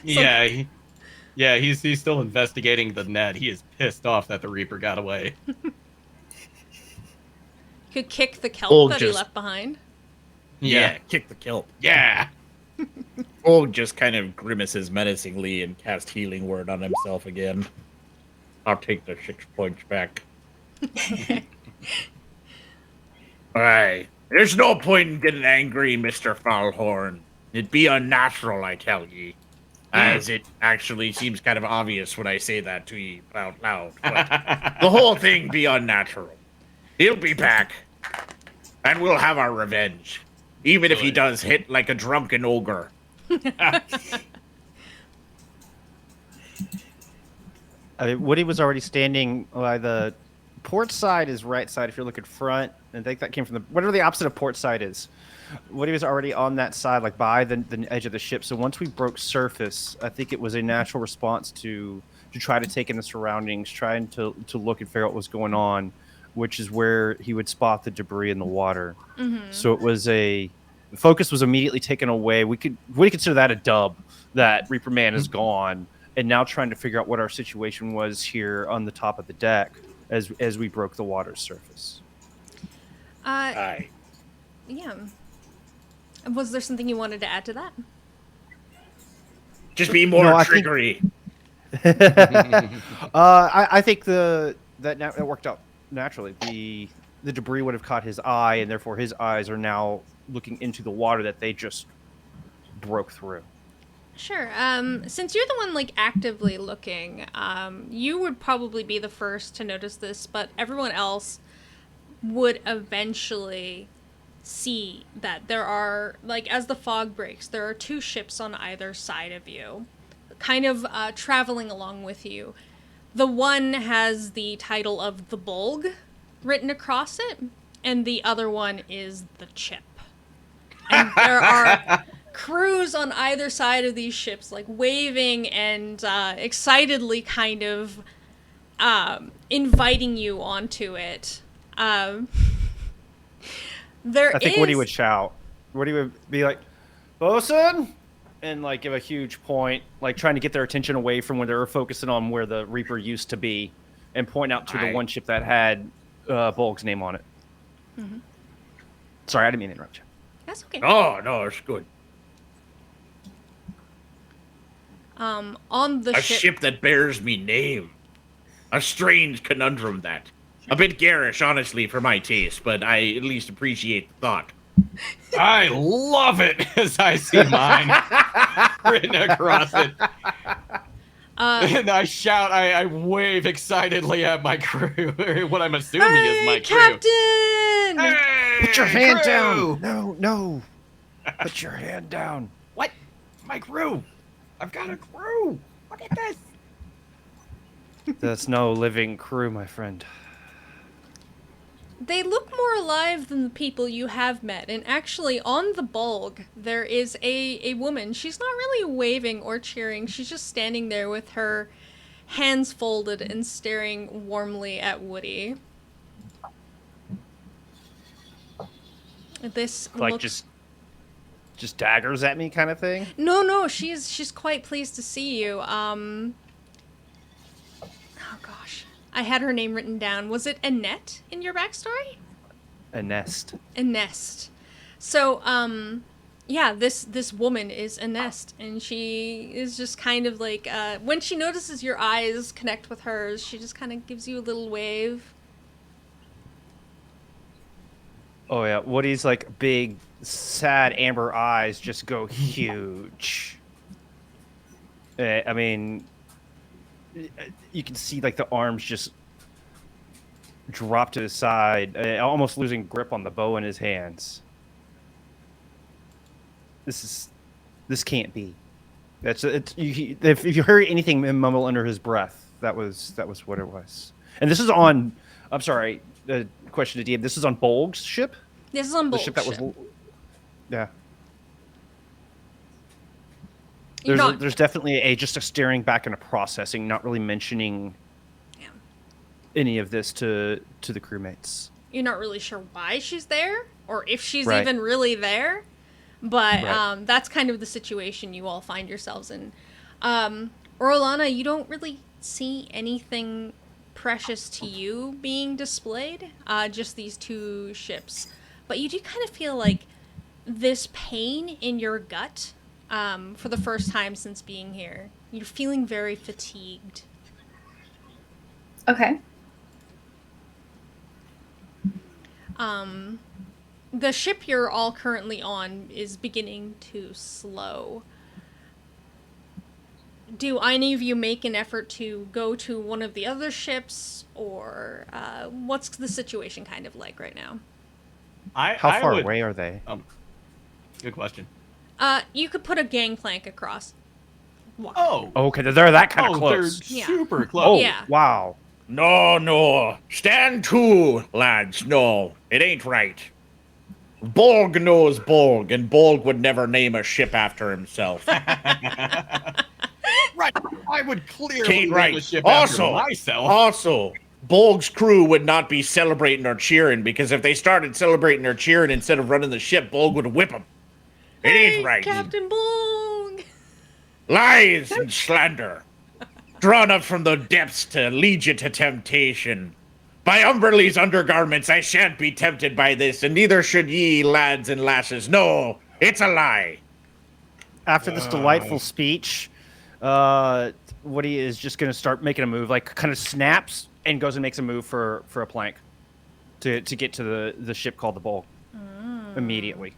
He's still investigating the net. He is pissed off that the Reaper got away. Could kick the kelp Old that he just- left behind. Yeah, kick the kelp. Yeah. Og just kind of grimaces menacingly and cast healing word on himself again. I'll take the 6 points back. Aye. There's no point in getting angry, Mr. Foulhorn. It'd be unnatural, I tell ye. As it actually seems kind of obvious when I say that to ye out loud. But the whole thing be unnatural. He'll be back. And we'll have our revenge. Even if he Good. does hit like a drunken ogre. Woody was already standing by the port side is right side if you're looking front. I think that came from whatever the opposite of port side is. Woody was already on that side, like by the edge of the ship. So once we broke surface, I think it was a natural response to try to take in the surroundings, trying to look and figure out what was going on, which is where he would spot the debris in the water. Mm-hmm. So it was the focus was immediately taken away. We consider that a dub, that Reaper Man is gone, and now trying to figure out what our situation was here on the top of the deck as we broke the water's surface. Aye. Yeah. Was there something you wanted to add to that? Just be more No, I think- triggery. I think that worked out naturally. The debris would have caught his eye, and therefore his eyes are now looking into the water that they just broke through. Sure. Since you're the one like actively looking, you would probably be the first to notice this, but everyone else would eventually see that there are, like, as the fog breaks, there are 2 ships on either side of you, kind of traveling along with you. The one has the title of the Bulg written across it, and the other one is the Chip. And there are crews on either side of these ships, like, waving and excitedly kind of inviting you onto it. I think Woody would shout. Woody would be like, "Bosun!" and like give a huge point, like trying to get their attention away from where they were focusing on where the Reaper used to be, and point out to the one ship that had Bulg's name on it. Mm-hmm. Sorry, I didn't mean to interrupt you. That's okay. Oh, no, it's good. On the A ship that bears me name. A strange conundrum that. A bit garish, honestly, for my taste, but I at least appreciate the thought. I love it as I see mine written across it. And I shout, I wave excitedly at my crew, what I'm assuming is my crew. Captain! Hey, Put your hand crew! down! No. Put your hand down. What? My crew! I've got a crew! Look at this! That's no living crew, my friend. They look more alive than the people you have met, and actually on the bulg there is a woman. She's not really waving or cheering, she's just standing there with her hands folded and staring warmly at Woody. This Like looks... just daggers at me kind of thing? No, she's quite pleased to see you. Oh gosh. I had her name written down. Was it Annette in your backstory? A nest. Annette. So, yeah, this woman is Annette, and she is just kind of like, when she notices your eyes connect with hers, she just kind of gives you a little wave. Oh yeah, Woody's like big, sad amber eyes just go huge. I mean, you can see like the arms just drop to the side, almost losing grip on the bow in his hands. This can't be. If you heard anything mumble under his breath, that was what it was. And this is on. I'm sorry. Question to DM. This is on Bolg's ship. This is on The Bolg's ship that was. ship. Yeah. You're not... There's definitely just a staring back and a processing, not really mentioning any of this to the crewmates. You're not really sure why she's there, or if she's Right. even really there, but Right. that's kind of the situation you all find yourselves in. Orollana, you don't really see anything precious to you being displayed, just these two ships. But you do kind of feel like this pain in your gut for the first time since being here. You're feeling very fatigued. Okay. The ship you're all currently on is beginning to slow. Do any of you make an effort to go to one of the other ships, or what's the situation kind of like right now? How far away are they? Good question. You could put a gangplank across. Walk. Oh, Okay, they're that kind of they're close. Yeah. super Oh, close. Yeah. wow. No. Stand to, lads. No, it ain't right. Bolg knows Bolg, and Bolg would never name a ship after himself. Right. I would clearly Kate, name right. a ship after myself. Also, Bolg's crew would not be celebrating or cheering, because if they started celebrating or cheering instead of running the ship, Bolg would whip them. It Hey, ain't right. Captain Bong! Lies and slander, drawn up from the depths to lead you to temptation. By Umberlee's undergarments, I shan't be tempted by this, and neither should ye, lads and lasses. No, it's a lie. After this delightful speech, Woody is just going to start making a move, like kind of snaps and goes and makes a move for a plank to get to the ship called the Bull immediately.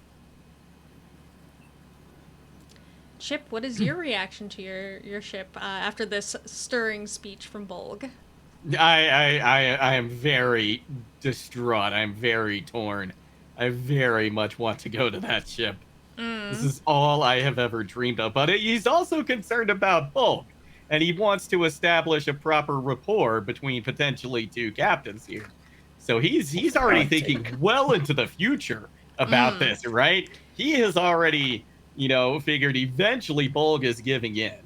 Chip, what is your reaction to your ship after this stirring speech from Bolg? I am very distraught. I'm very torn. I very much want to go to that ship. This is all I have ever dreamed of. But he's also concerned about Bulk, and he wants to establish a proper rapport between potentially two captains here. So he's already thinking well into the future about this, right? He has already, figured eventually Bolg is giving in.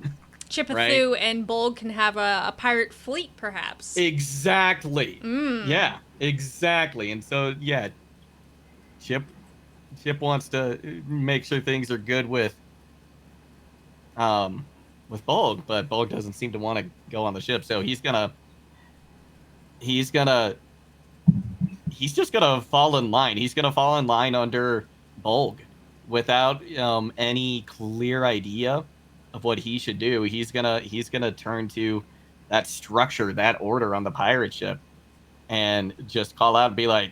Chipathu and Bolg can have a pirate fleet, perhaps. Exactly. Yeah, exactly. And so, yeah, Chip wants to make sure things are good with Bolg, but Bolg doesn't seem to want to go on the ship. So he's just gonna fall in line. He's gonna fall in line under Bolg without any clear idea of what he should do. He's gonna turn to that structure, that order on the pirate ship, and just call out and be like,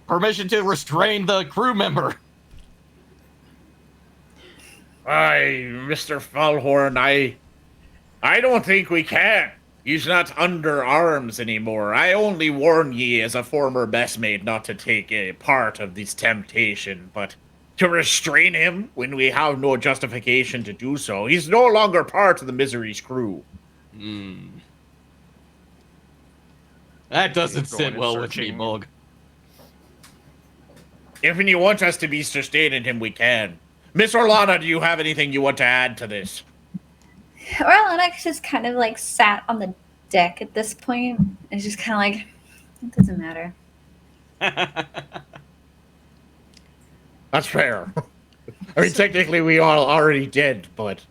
"Permission to restrain the crew member." Mr. Falhorn, I don't think we can. He's not under arms anymore. I only warn ye as a former messmate not to take a part of this temptation, but to restrain him when we have no justification to do so. He's no longer part of the Misery's crew. That doesn't Going sit and well with me, searching. Bolg. If you want us to be sustaining him, we can. Miss Orollana, do you have anything you want to add to this? Orollana just kind of like sat on the deck at this point and just kind of like, it doesn't matter. That's fair. I mean, technically we all already did, but...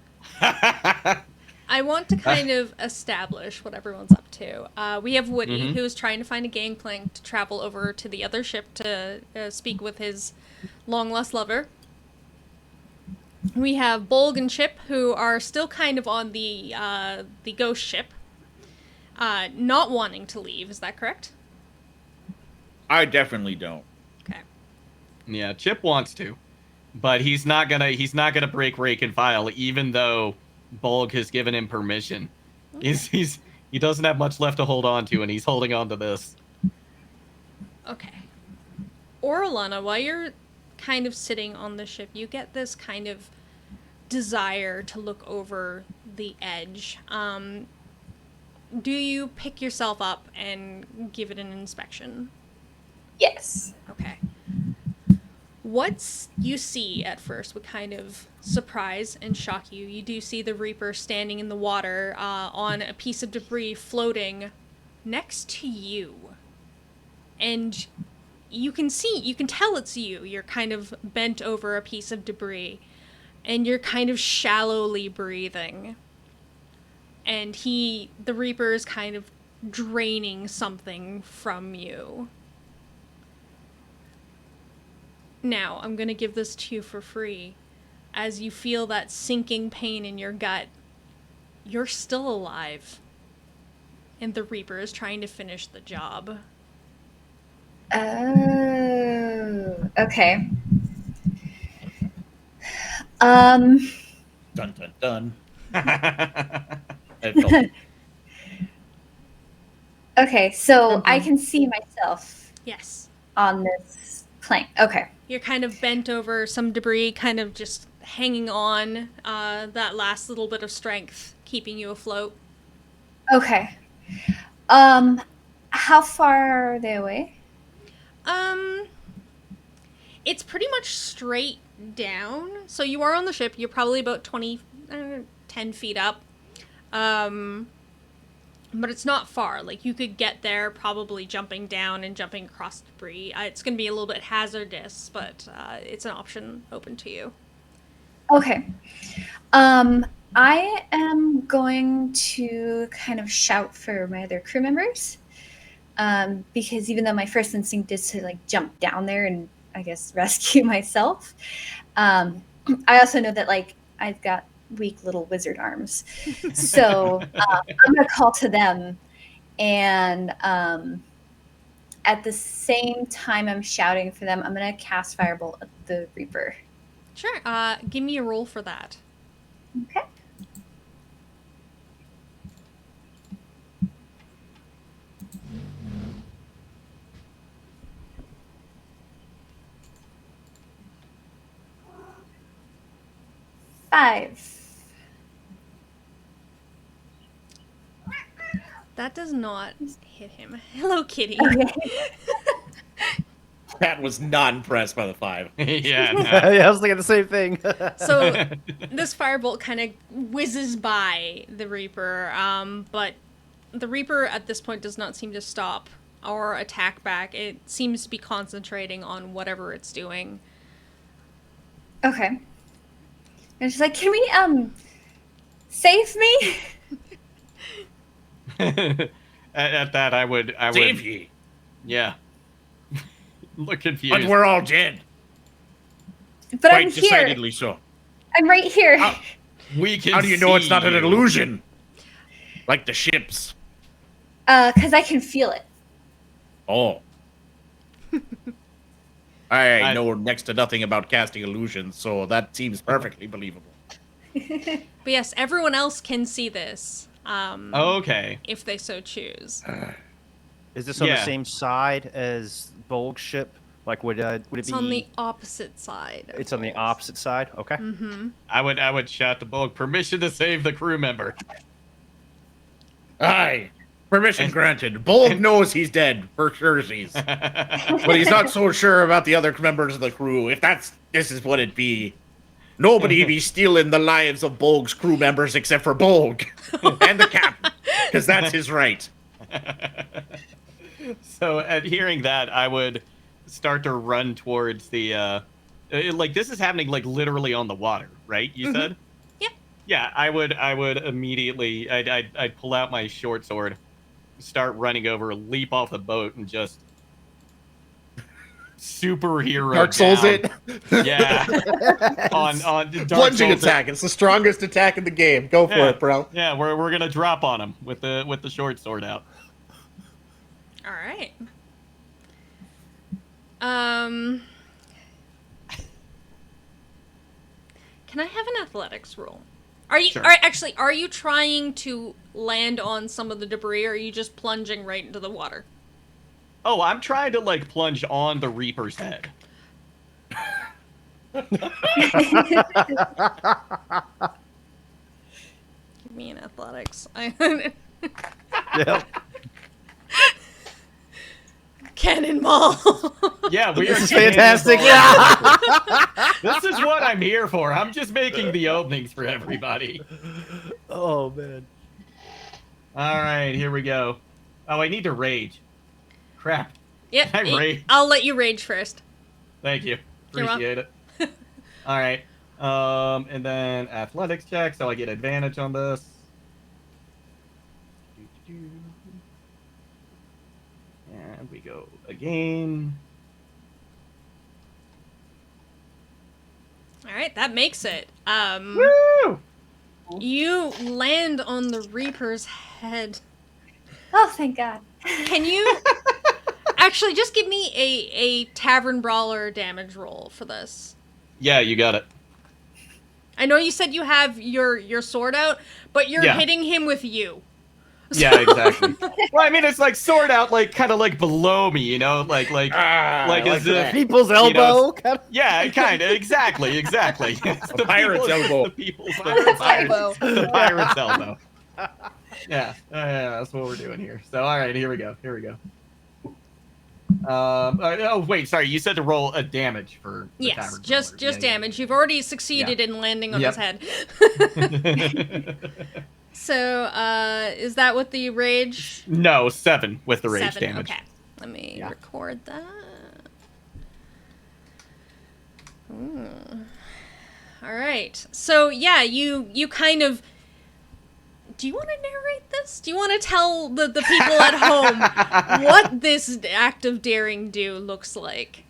I want to kind of establish what everyone's up to. We have Woody, who is trying to find a gangplank to travel over to the other ship to speak with his long-lost lover. We have Bolg and Chip, who are still kind of on the ghost ship, not wanting to leave. Is that correct? I definitely don't. Okay. Yeah, Chip wants to, but he's not gonna break rake and file, even though Bolg has given him permission. Okay. He doesn't have much left to hold on to, and he's holding on to this. Okay. Orollana, while you're kind of sitting on the ship, you get this kind of desire to look over the edge. Do you pick yourself up and give it an inspection? Yes. Okay. What you see at first would kind of surprise and shock you. You do see the Reaper standing in the water on a piece of debris floating next to you. And you can tell it's you. You're kind of bent over a piece of debris. And you're kind of shallowly breathing. And the Reaper is kind of draining something from you. Now, I'm going to give this to you for free. As you feel that sinking pain in your gut, you're still alive. And the Reaper is trying to finish the job. Oh, okay. Um, Dun, dun, dun. It felt- okay, so I can see myself Yes. on this plank. Okay. You're kind of bent over some debris, kind of just hanging on that last little bit of strength, keeping you afloat. Okay. How far are they away? It's pretty much straight down. So you are on the ship. You're probably about 10 feet up. But it's not far. Like, you could get there probably jumping down and jumping across debris. It's going to be a little bit hazardous, but it's an option open to you. Okay. I am going to kind of shout for my other crew members. Because even though my first instinct is to like jump down there and I guess rescue myself, I also know that like I've got weak little wizard arms. So I'm going to call to them. And at the same time I'm shouting for them, I'm going to cast Firebolt at the Reaper. Sure. Give me a roll for that. Okay. Five. That does not hit him. Hello, kitty. Okay. Pat was not impressed by the 5. Yeah. No. Yeah, I was thinking the same thing. So this firebolt kind of whizzes by the Reaper, but the Reaper at this point does not seem to stop or attack back. It seems to be concentrating on whatever it's doing. Okay. And she's like, can we, save me? At that, I would, Save ye. yeah. Look confused. But we're all dead. But Quite I'm here. decidedly so. I'm right here. How, We can. how do you know it's see not an you. illusion? Like the ships. Because I can feel it. Oh. I know next to nothing about casting illusions, so that seems perfectly believable. But yes, everyone else can see this. Okay. If they so choose. Is this on the Yeah. same side as Bolg's ship? Like, would it It's be? on the opposite side. It's on the opposite side. Okay. Mm-hmm. I would shout to Bulk, permission to save the crew member. Aye. Permission granted. Bolg knows he's dead for sure, but he's not so sure about the other members of the crew. If this is what it be, nobody be stealing the lives of Bolg's crew members except for Bolg and the captain, because that's his right. So at hearing that, I would start to run towards the like this is happening like literally on the water, right? You said? Yeah. Yeah, I would immediately I'd pull out my short sword, start running over, leap off the boat, and just superhero Dark Souls down. it. Yeah. on Dark Plunging Souls attack. It's the strongest attack in the game. Go for it, bro. Yeah, we're gonna drop on him with the short sword out. All right. Can I have an athletics roll? Are you Sure. are you trying to land on some of the debris, or are you just plunging right into the water? Oh, I'm trying to like plunge on the Reaper's head. Give me an athletics. Yep. Cannonball. Yeah, we This are is fantastic. This is what I'm here for. I'm just making the openings for everybody. Oh man. All right, here we go. Oh, I need to rage. Crap. Yep. I rage. I'll let you rage first. Thank you. You're Appreciate it. All right. And then athletics check, so I get advantage on this. And we go again. All right, that makes it. Woo! You land on the Reaper's head. Oh, thank God. Can you actually just give me a tavern brawler damage roll for this? Yeah, you got it. I know you said you have your sword out, but you're Yeah. hitting him with you. Yeah, exactly. Well, I mean, it's like sword out, like kind of like below me, you know, like as if People's You know, elbow. yeah, kind of exactly. It's the pirate's people's- elbow. The people's Pirate's elbow. The pirate's elbow. Yeah, that's what we're doing here. So, all right, here we go. Oh wait, sorry. You said to roll a damage for the Yes, tavern just brawler. Yeah, damage. You've already succeeded in landing on Yep. his head. yeah. So, is that what the rage? No, 7 with the rage 7. damage. Okay, let me Yeah. record that. Ooh. All right. So yeah, you kind of. Do you want to narrate this? Do you want to tell the people at home what this act of daring do looks like?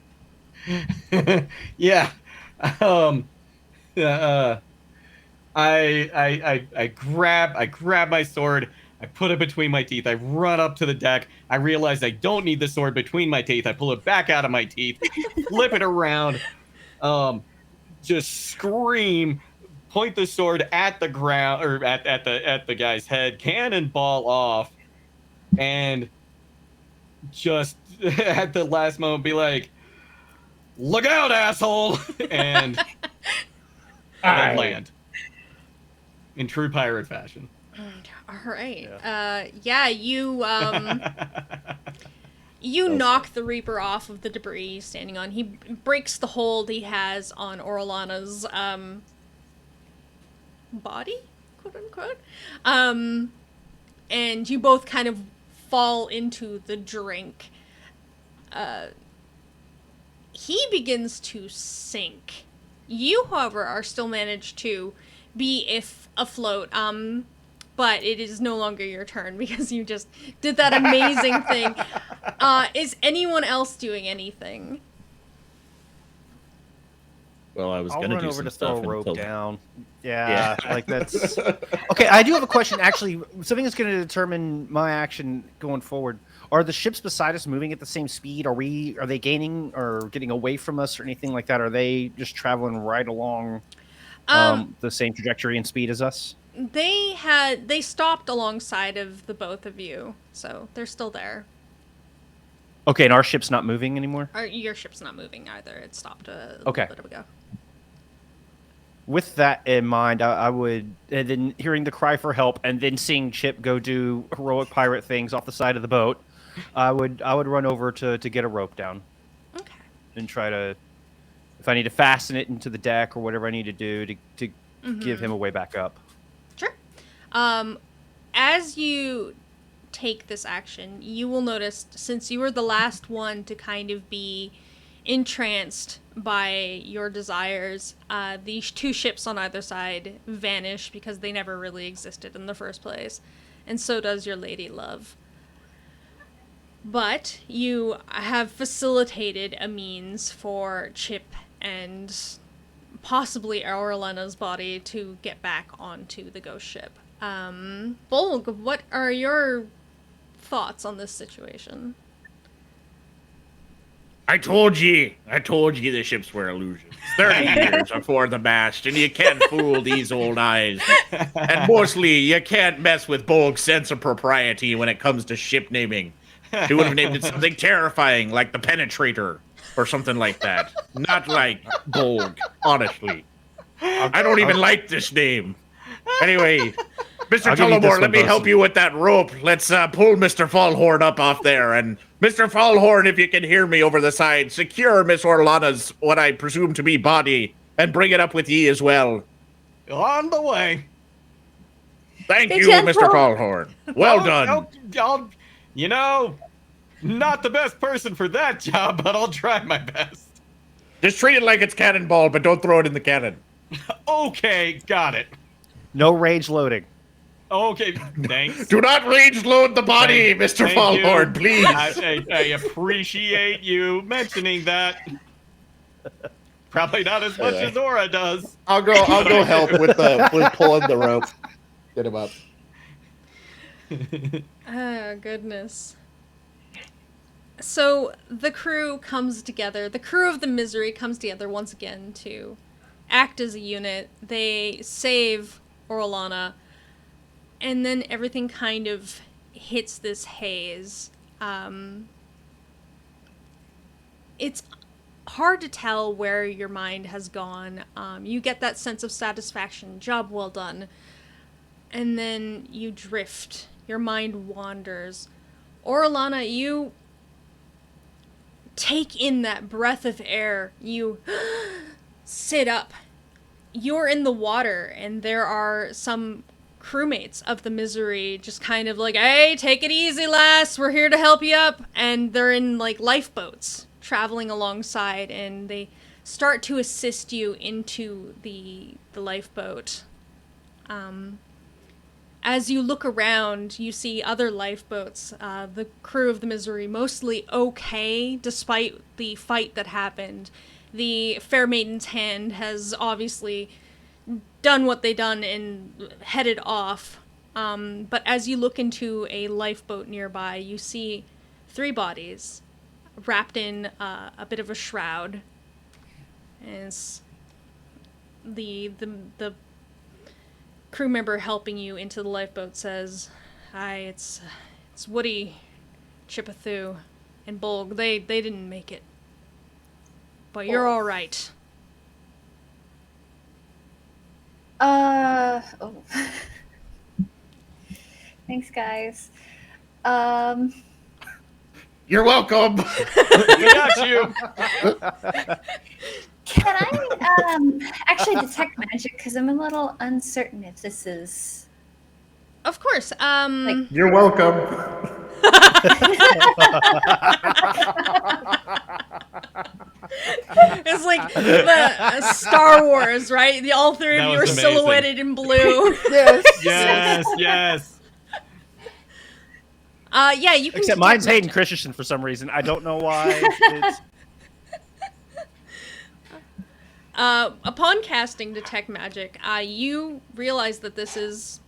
Yeah. I grab my sword, I put it between my teeth, I run up to the deck, I realize I don't need the sword between my teeth, I pull it back out of my teeth, flip it around, just scream, point the sword at the ground or at the guy's head, cannonball off, and just at the last moment be like, "Look out, asshole!" and then land in true pirate fashion. All right. Yeah, you you knock the Reaper off of the debris he's standing on. He breaks the hold he has on Orollana's body, quote unquote. And you both kind of fall into the drink. He begins to sink. You, however, are still managed to be afloat. But it is no longer your turn because you just did that amazing thing. Is anyone else doing anything? Well, I was I'll going to run do over some to stuff throw a rope until... down. Yeah, like that's okay. I do have a question. Actually, something that's going to determine my action going forward. Are the ships beside us moving at the same speed? Are they gaining or getting away from us or anything like that? Are they just traveling right along the same trajectory and speed as us? They stopped alongside of the both of you, so they're still there. Okay, and our ship's not moving anymore? Your ship's not moving either. It stopped a little bit ago. Okay. Okay. All right. So yeah, you kind of with that in mind, I would, and then hearing the cry for help, and then seeing Chip go do heroic pirate things off the side of the boat, I would run over to get a rope down Okay. and try to, if I need to fasten it into the deck or whatever I need to do to give him a way back up. Sure. As you take this action, you will notice, since you were the last one to kind of be entranced by your desires, these two ships on either side vanish because they never really existed in the first place, and so does your lady love. But you have facilitated a means for Chip and possibly Orollana's body to get back onto the ghost ship. Bolg, what are your thoughts on this situation? I told ye the ships were illusions. 30 years before the mast, and you can't fool these old eyes. And mostly, you can't mess with Bolg's sense of propriety when it comes to ship naming. He would have named it something terrifying, like the Penetrator, or something like that. Not like Bolg, honestly. I don't even like this name. Anyway, Mr. Tullamore, let me help you with that rope. Let's pull Mr. Fallhorn up off there. And Mr. Fallhorn, if you can hear me over the side, secure Miss Orollana's, what I presume to be, body, and bring it up with ye as well. On the way. Thank Be you, gentle. Mr. Fallhorn. Well done. You know, not the best person for that job, but I'll try my best. Just treat it like it's cannonball, but don't throw it in the cannon. Okay, got it. No rage loading. Okay, thanks. Do not rage load the body, Mr. Thank Fallhorn, you. please. I appreciate you mentioning that. Probably not as much as Nora does. I'll go help with pulling the rope. Get him up. Oh, goodness. So the crew comes together. The crew of the Misery comes together once again to act as a unit. They save Orollana, and then everything kind of hits this haze. It's hard to tell where your mind has gone. You get that sense of satisfaction, job well done, and then you drift. Your mind wanders. Orollana, you take in that breath of air. You sit up. You're in the water, and there are some crewmates of the Misery just kind of like, hey, take it easy, lass, we're here to help you up. And they're in, like, lifeboats traveling alongside, and they start to assist you into the lifeboat. As you look around, you see other lifeboats. The crew of the Misery mostly okay, despite the fight that happened. The Fair Maiden's Hand has obviously done what they done and headed off. But as you look into a lifeboat nearby, you see 3 bodies wrapped in a bit of a shroud. And it's the crew member helping you into the lifeboat says, "Hi, it's Woody, Chipathu, and Bolg. They didn't make it, but you're all right." Oh. Thanks, guys. You're welcome. We got you. Can I actually detect magic? Because I'm a little uncertain if this is... Of course. You're welcome. It's like the Star Wars, right? All 3 That of you are was amazing. silhouetted in blue. Yes. Yeah, you can. Except mine's Hayden Christensen for some reason. I don't know why. It's... Upon casting Detect Magic, you realize that this is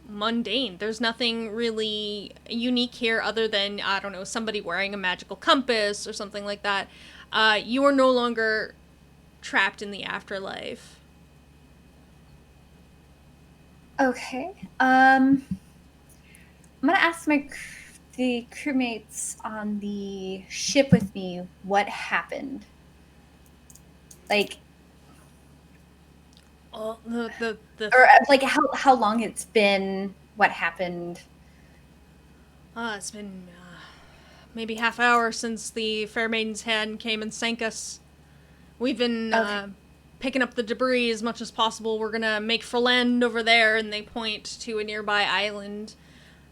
mundane. There's nothing really unique here other than, I don't know, somebody wearing a magical compass or something like that. You are no longer trapped in the afterlife. Okay. I'm gonna ask the crewmates on the ship with me what happened. Like, Oh, the Or like how long it's been, what happened. it's been maybe half hour since the Fair Maiden's Hand came and sank us. We've been Okay. picking up the debris as much as possible. We're gonna make for land over there, and they point to a nearby island.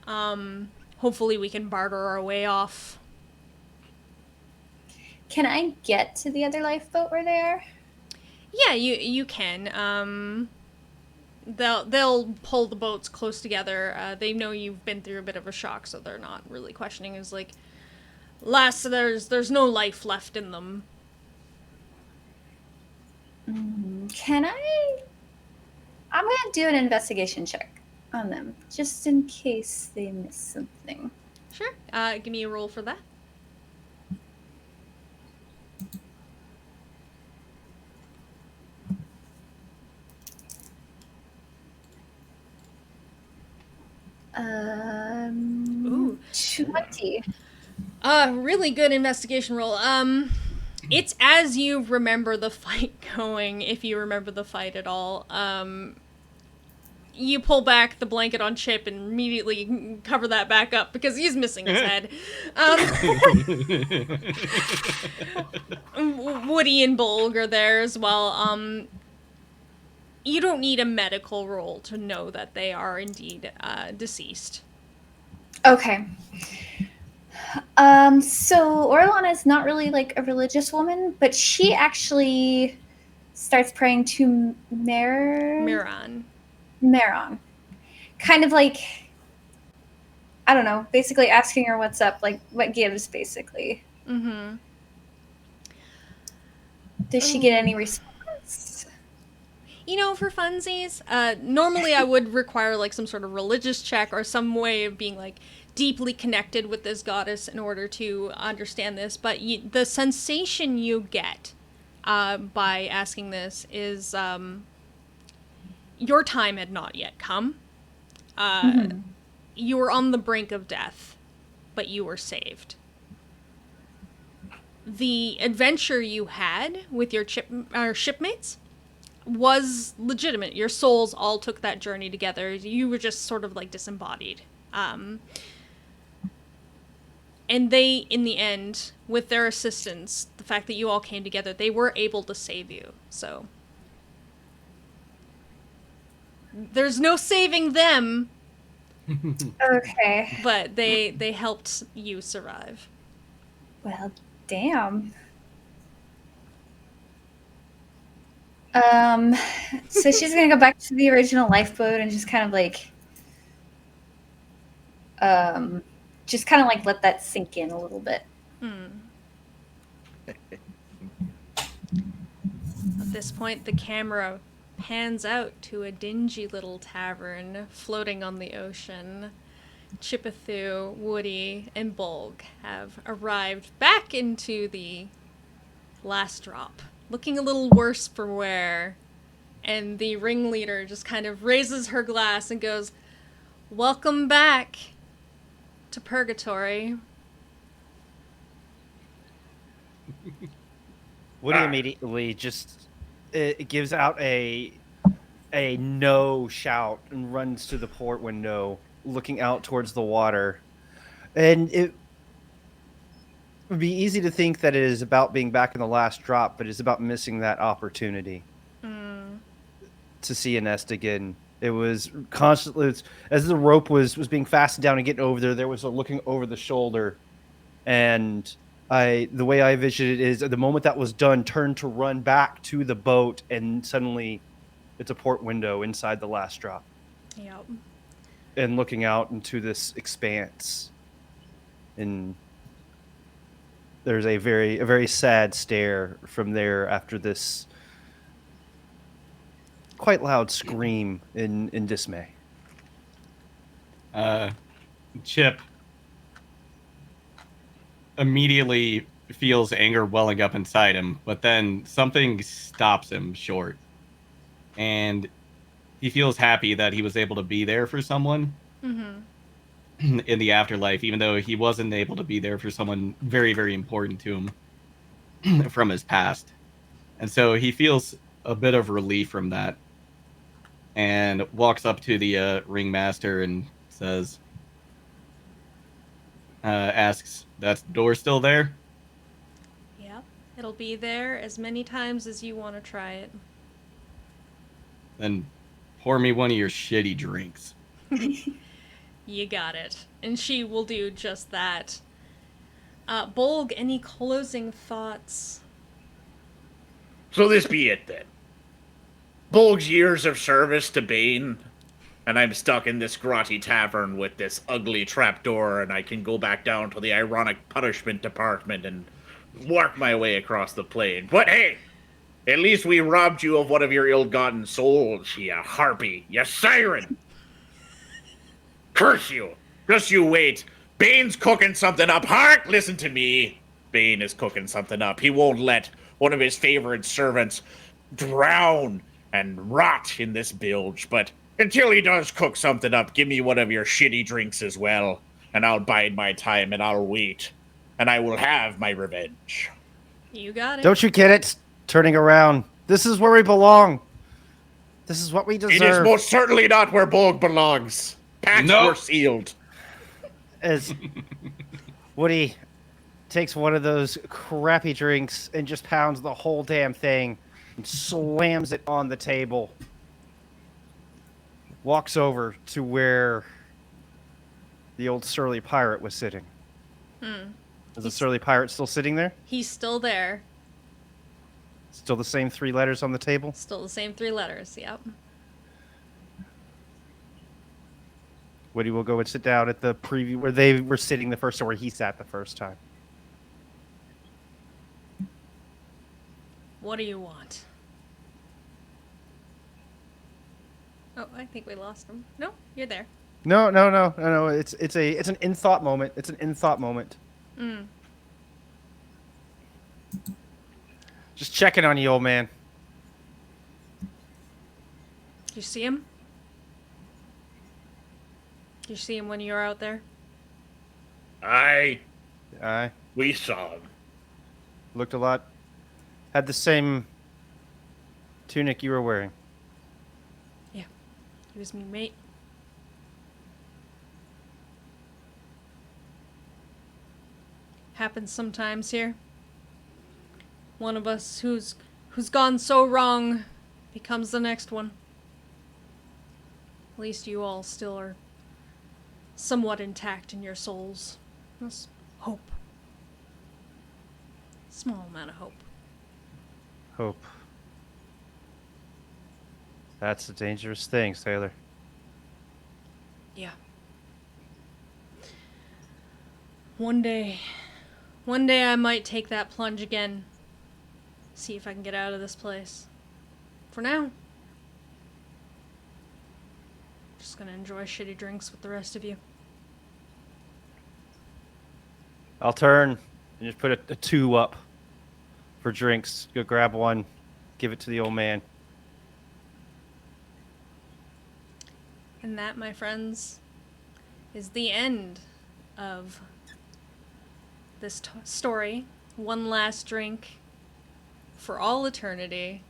Hopefully we can barter our way off. Can I get to the other lifeboat where they are? Yeah, you can. They'll pull the boats close together. They know you've been through a bit of a shock, so they're not really questioning. Is like, lass, there's no life left in them. Can I? I'm gonna do an investigation check on them, just in case they miss something. Sure. Give me a roll for that. Ooh. 20. Really good investigation roll. It's as you remember the fight going, if you remember the fight at all. You pull back the blanket on Chip and immediately cover that back up because he's missing his head. Woody and Bolg are there as well. You don't need a medical roll to know that they are indeed deceased. Okay. So Orollana is not really like a religious woman, but she actually starts praying to Miran. Maron. Kind of like, I don't know, basically asking her what's up, like what gives, basically. Mm-hmm. Does she get any response? You know, for funsies, normally I would require like some sort of religious check or some way of being like deeply connected with this goddess in order to understand this. But the sensation you get by asking this is your time had not yet come. You were on the brink of death, but you were saved. The adventure you had with your shipmates was legitimate. Your souls all took that journey together. You were just sort of like disembodied. And they, in the end, with their assistance, the fact that you all came together, they were able to save you. So there's no saving them, Okay. but they helped you survive. Well, damn. So she's gonna go back to the original lifeboat and just kind of like, let that sink in a little bit. At this point, the camera pans out to a dingy little tavern floating on the ocean. Chipathu, Woody, and Bolg have arrived back into the last drop, looking a little worse for wear. And the ringleader just kind of raises her glass and goes, "Welcome back to Purgatory." Woody immediately just it gives out a no shout and runs to the port window, looking out towards the water. And it would be easy to think that it is about being back in the last drop, but it's about missing that opportunity to see a nest again. It was constantly, as the rope was being fastened down and getting over there, there was a looking over the shoulder. And the way I envisioned it is, at the moment that was done, turned to run back to the boat, and suddenly it's a port window inside the last drop. Yep. And looking out into this expanse. And there's a very sad stare from there after this quite loud scream in dismay. Chip immediately feels anger welling up inside him, but then something stops him short. And he feels happy that he was able to be there for someone in the afterlife, even though he wasn't able to be there for someone very, very important to him from his past. And so he feels a bit of relief from that. and walks up to the ringmaster and says, asks, "That door still there?" Yep. It'll be there as many times as you want to try it. Then pour me one of your shitty drinks. You got it. And she will do just that. Bolg, any closing thoughts? So this be it then. Bolg's years of service to Bane, and I'm stuck in this grotty tavern with this ugly trapdoor, and I can go back down to the ironic punishment department and work my way across the plane. But hey, at least we robbed you of one of your ill-gotten souls, you harpy, you siren! Curse you! Just you wait. Bane's cooking something up. Hark! Listen to me. Bane is cooking something up. He won't let one of his favorite servants drown and rot in this bilge. But until he does cook something up, give me one of your shitty drinks as well. And I'll bide my time and I'll wait. And I will have my revenge. You got it. Don't you get it? Turning around. This is where we belong. This is what we deserve. It is most certainly not where Bolg belongs. Pacts No. were sealed. As Woody takes one of those crappy drinks and just pounds the whole damn thing and slams it on the table. Walks over to where the old surly pirate was sitting. Is the surly pirate still sitting there? He's still there. Still the same 3 letters on the table? Still the same 3 letters, yep. Woody will go and sit down at the preview where they were sitting the first time, where he sat the first time. What do you want? Oh, I think we lost him. No, you're there. No. It's an in thought moment. It's an in thought moment. Just checking on you, old man. Did you see him? Did you see him when you were out there? I We saw him. looked a lot. Had the same tunic you were wearing. Yeah. He was me mate. Happens sometimes here. One of us who's gone so wrong becomes the next one. At least you all still are somewhat intact in your souls. There's hope. Small amount of hope. Hope. That's a dangerous thing, sailor. Yeah. One day I might take that plunge again. See if I can get out of this place. For now, just gonna enjoy shitty drinks with the rest of you. I'll turn and just put a 2 up for drinks. Go grab one, give it to the old man. And that, my friends, is the end of this story. One last drink for all eternity.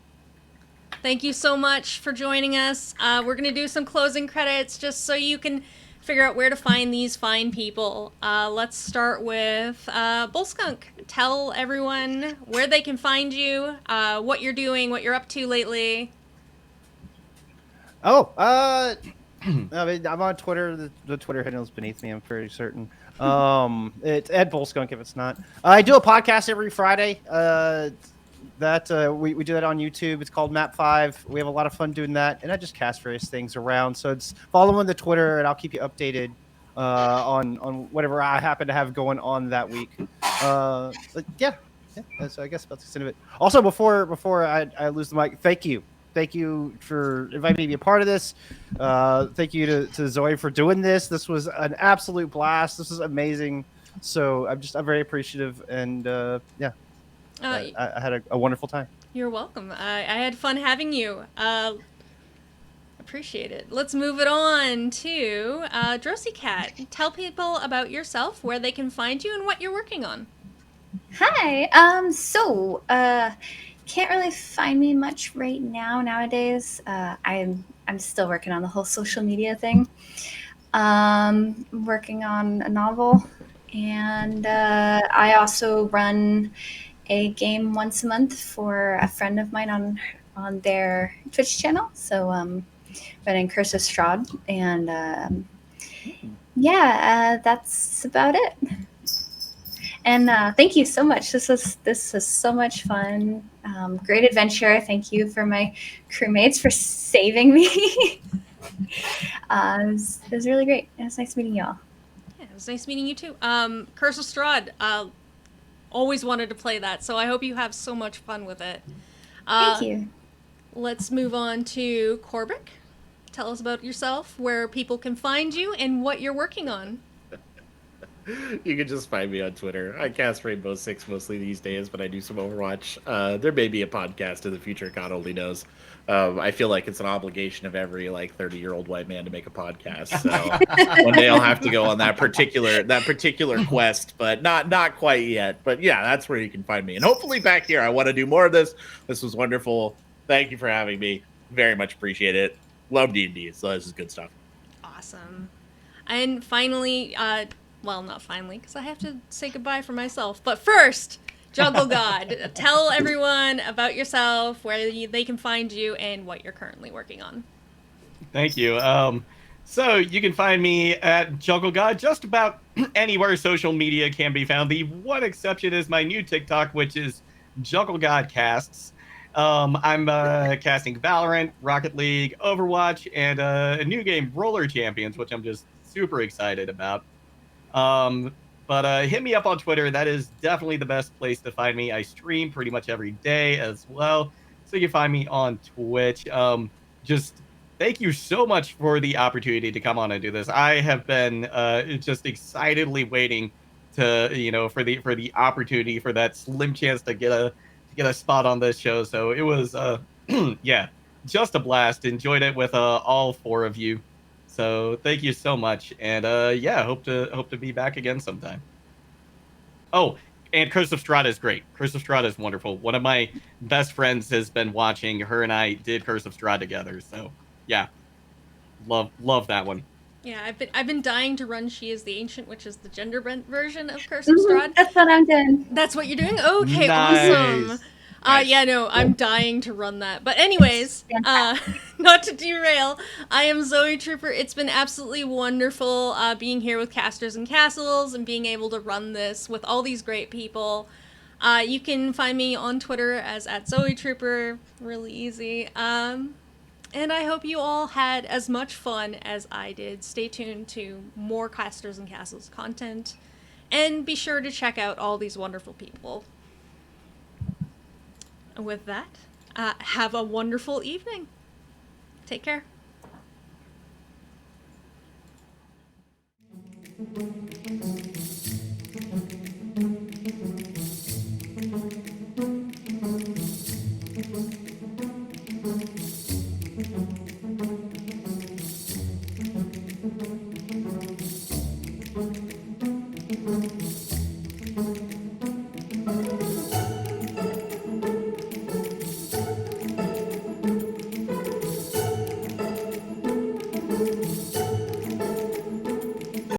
Thank you so much for joining us. We're going to do some closing credits just so you can figure out where to find these fine people. Let's start with Bullskunk. Tell everyone where they can find you, what you're doing, what you're up to lately. I mean, I'm on Twitter. The Twitter handle is beneath me, I'm pretty certain. It's Ed Bullskunk if it's not. I do a podcast every Friday. We do that on YouTube. It's called Map 5. We have a lot of fun doing that, and I just cast various things around. So it's follow on the Twitter, and I'll keep you updated on whatever I happen to have going on that week. But yeah. So I guess that's the end of it. Also, before I lose the mic, thank you for inviting me to be a part of this. Thank you to Zoe for doing this. This was an absolute blast. This is amazing. So I'm very appreciative, and yeah. I had a wonderful time. You're welcome. I had fun having you. Appreciate it. Let's move it on to Drosi Cat. Tell people about yourself, where they can find you, and what you're working on. Hi. Can't really find me much right now nowadays. I'm I'm still working on the whole social media thing. Working on a novel, and I also run a game once a month for a friend of mine on their Twitch channel. So running Curse of Strahd, and that's about it. And thank you so much. This was so much fun. Great adventure. Thank you for my crewmates for saving me. It was really great. It was nice meeting y'all. Yeah, it was nice meeting you too. Curse of Strahd. Always wanted to play that, so I hope you have so much fun with it. Thank you. Let's move on to Corbic. Tell us about yourself, where people can find you, and what you're working on. You can just find me on Twitter. I cast Rainbow Six mostly these days, but I do some Overwatch. There may be a podcast in the future, God only knows. I feel like it's an obligation of every 30-year-old white man to make a podcast. So one day I'll have to go on that particular quest, but not quite yet. But yeah, that's where you can find me. And hopefully back here, I want to do more of this. This was wonderful. Thank you for having me. Very much appreciate it. Love D&D, so this is good stuff. Awesome. And finally, well, not finally, because I have to say goodbye for myself. But first, JuggleGod, tell everyone about yourself, where they can find you, and what you're currently working on. Thank you. So you can find me at JuggleGod just about anywhere social media can be found. The one exception is my new TikTok, which is JuggleGod Casts. I'm casting Valorant, Rocket League, Overwatch, and a new game, Roller Champions, which I'm just super excited about. But hit me up on Twitter. That is definitely the best place to find me. I stream pretty much every day as well, so you can find me on Twitch. Just thank you so much for the opportunity to come on and do this. I have been just excitedly waiting to for the opportunity, for that slim chance to get a spot on this show. So it was yeah, just a blast. Enjoyed it with all four of you. So thank you so much, and yeah, hope to be back again sometime. Oh, and Curse of Strahd is great. Curse of Strahd is wonderful. One of my best friends has been watching. Her and I did Curse of Strahd together. So yeah, love that one. Yeah, I've been dying to run She is the Ancient, which is the gender bent version of Curse of Strahd. That's what I'm doing. That's what you're doing? Okay, Nice. awesome. Yeah, no, I'm dying to run that. But anyways, not to derail, I am Zoe Trooper. It's been absolutely wonderful being here with Casters and Castles and being able to run this with all these great people. You can find me on Twitter as @ZoeTrooper, really easy. And I hope you all had as much fun as I did. Stay tuned to more Casters and Castles content, and be sure to check out all these wonderful people. With that, have a wonderful evening. Take care.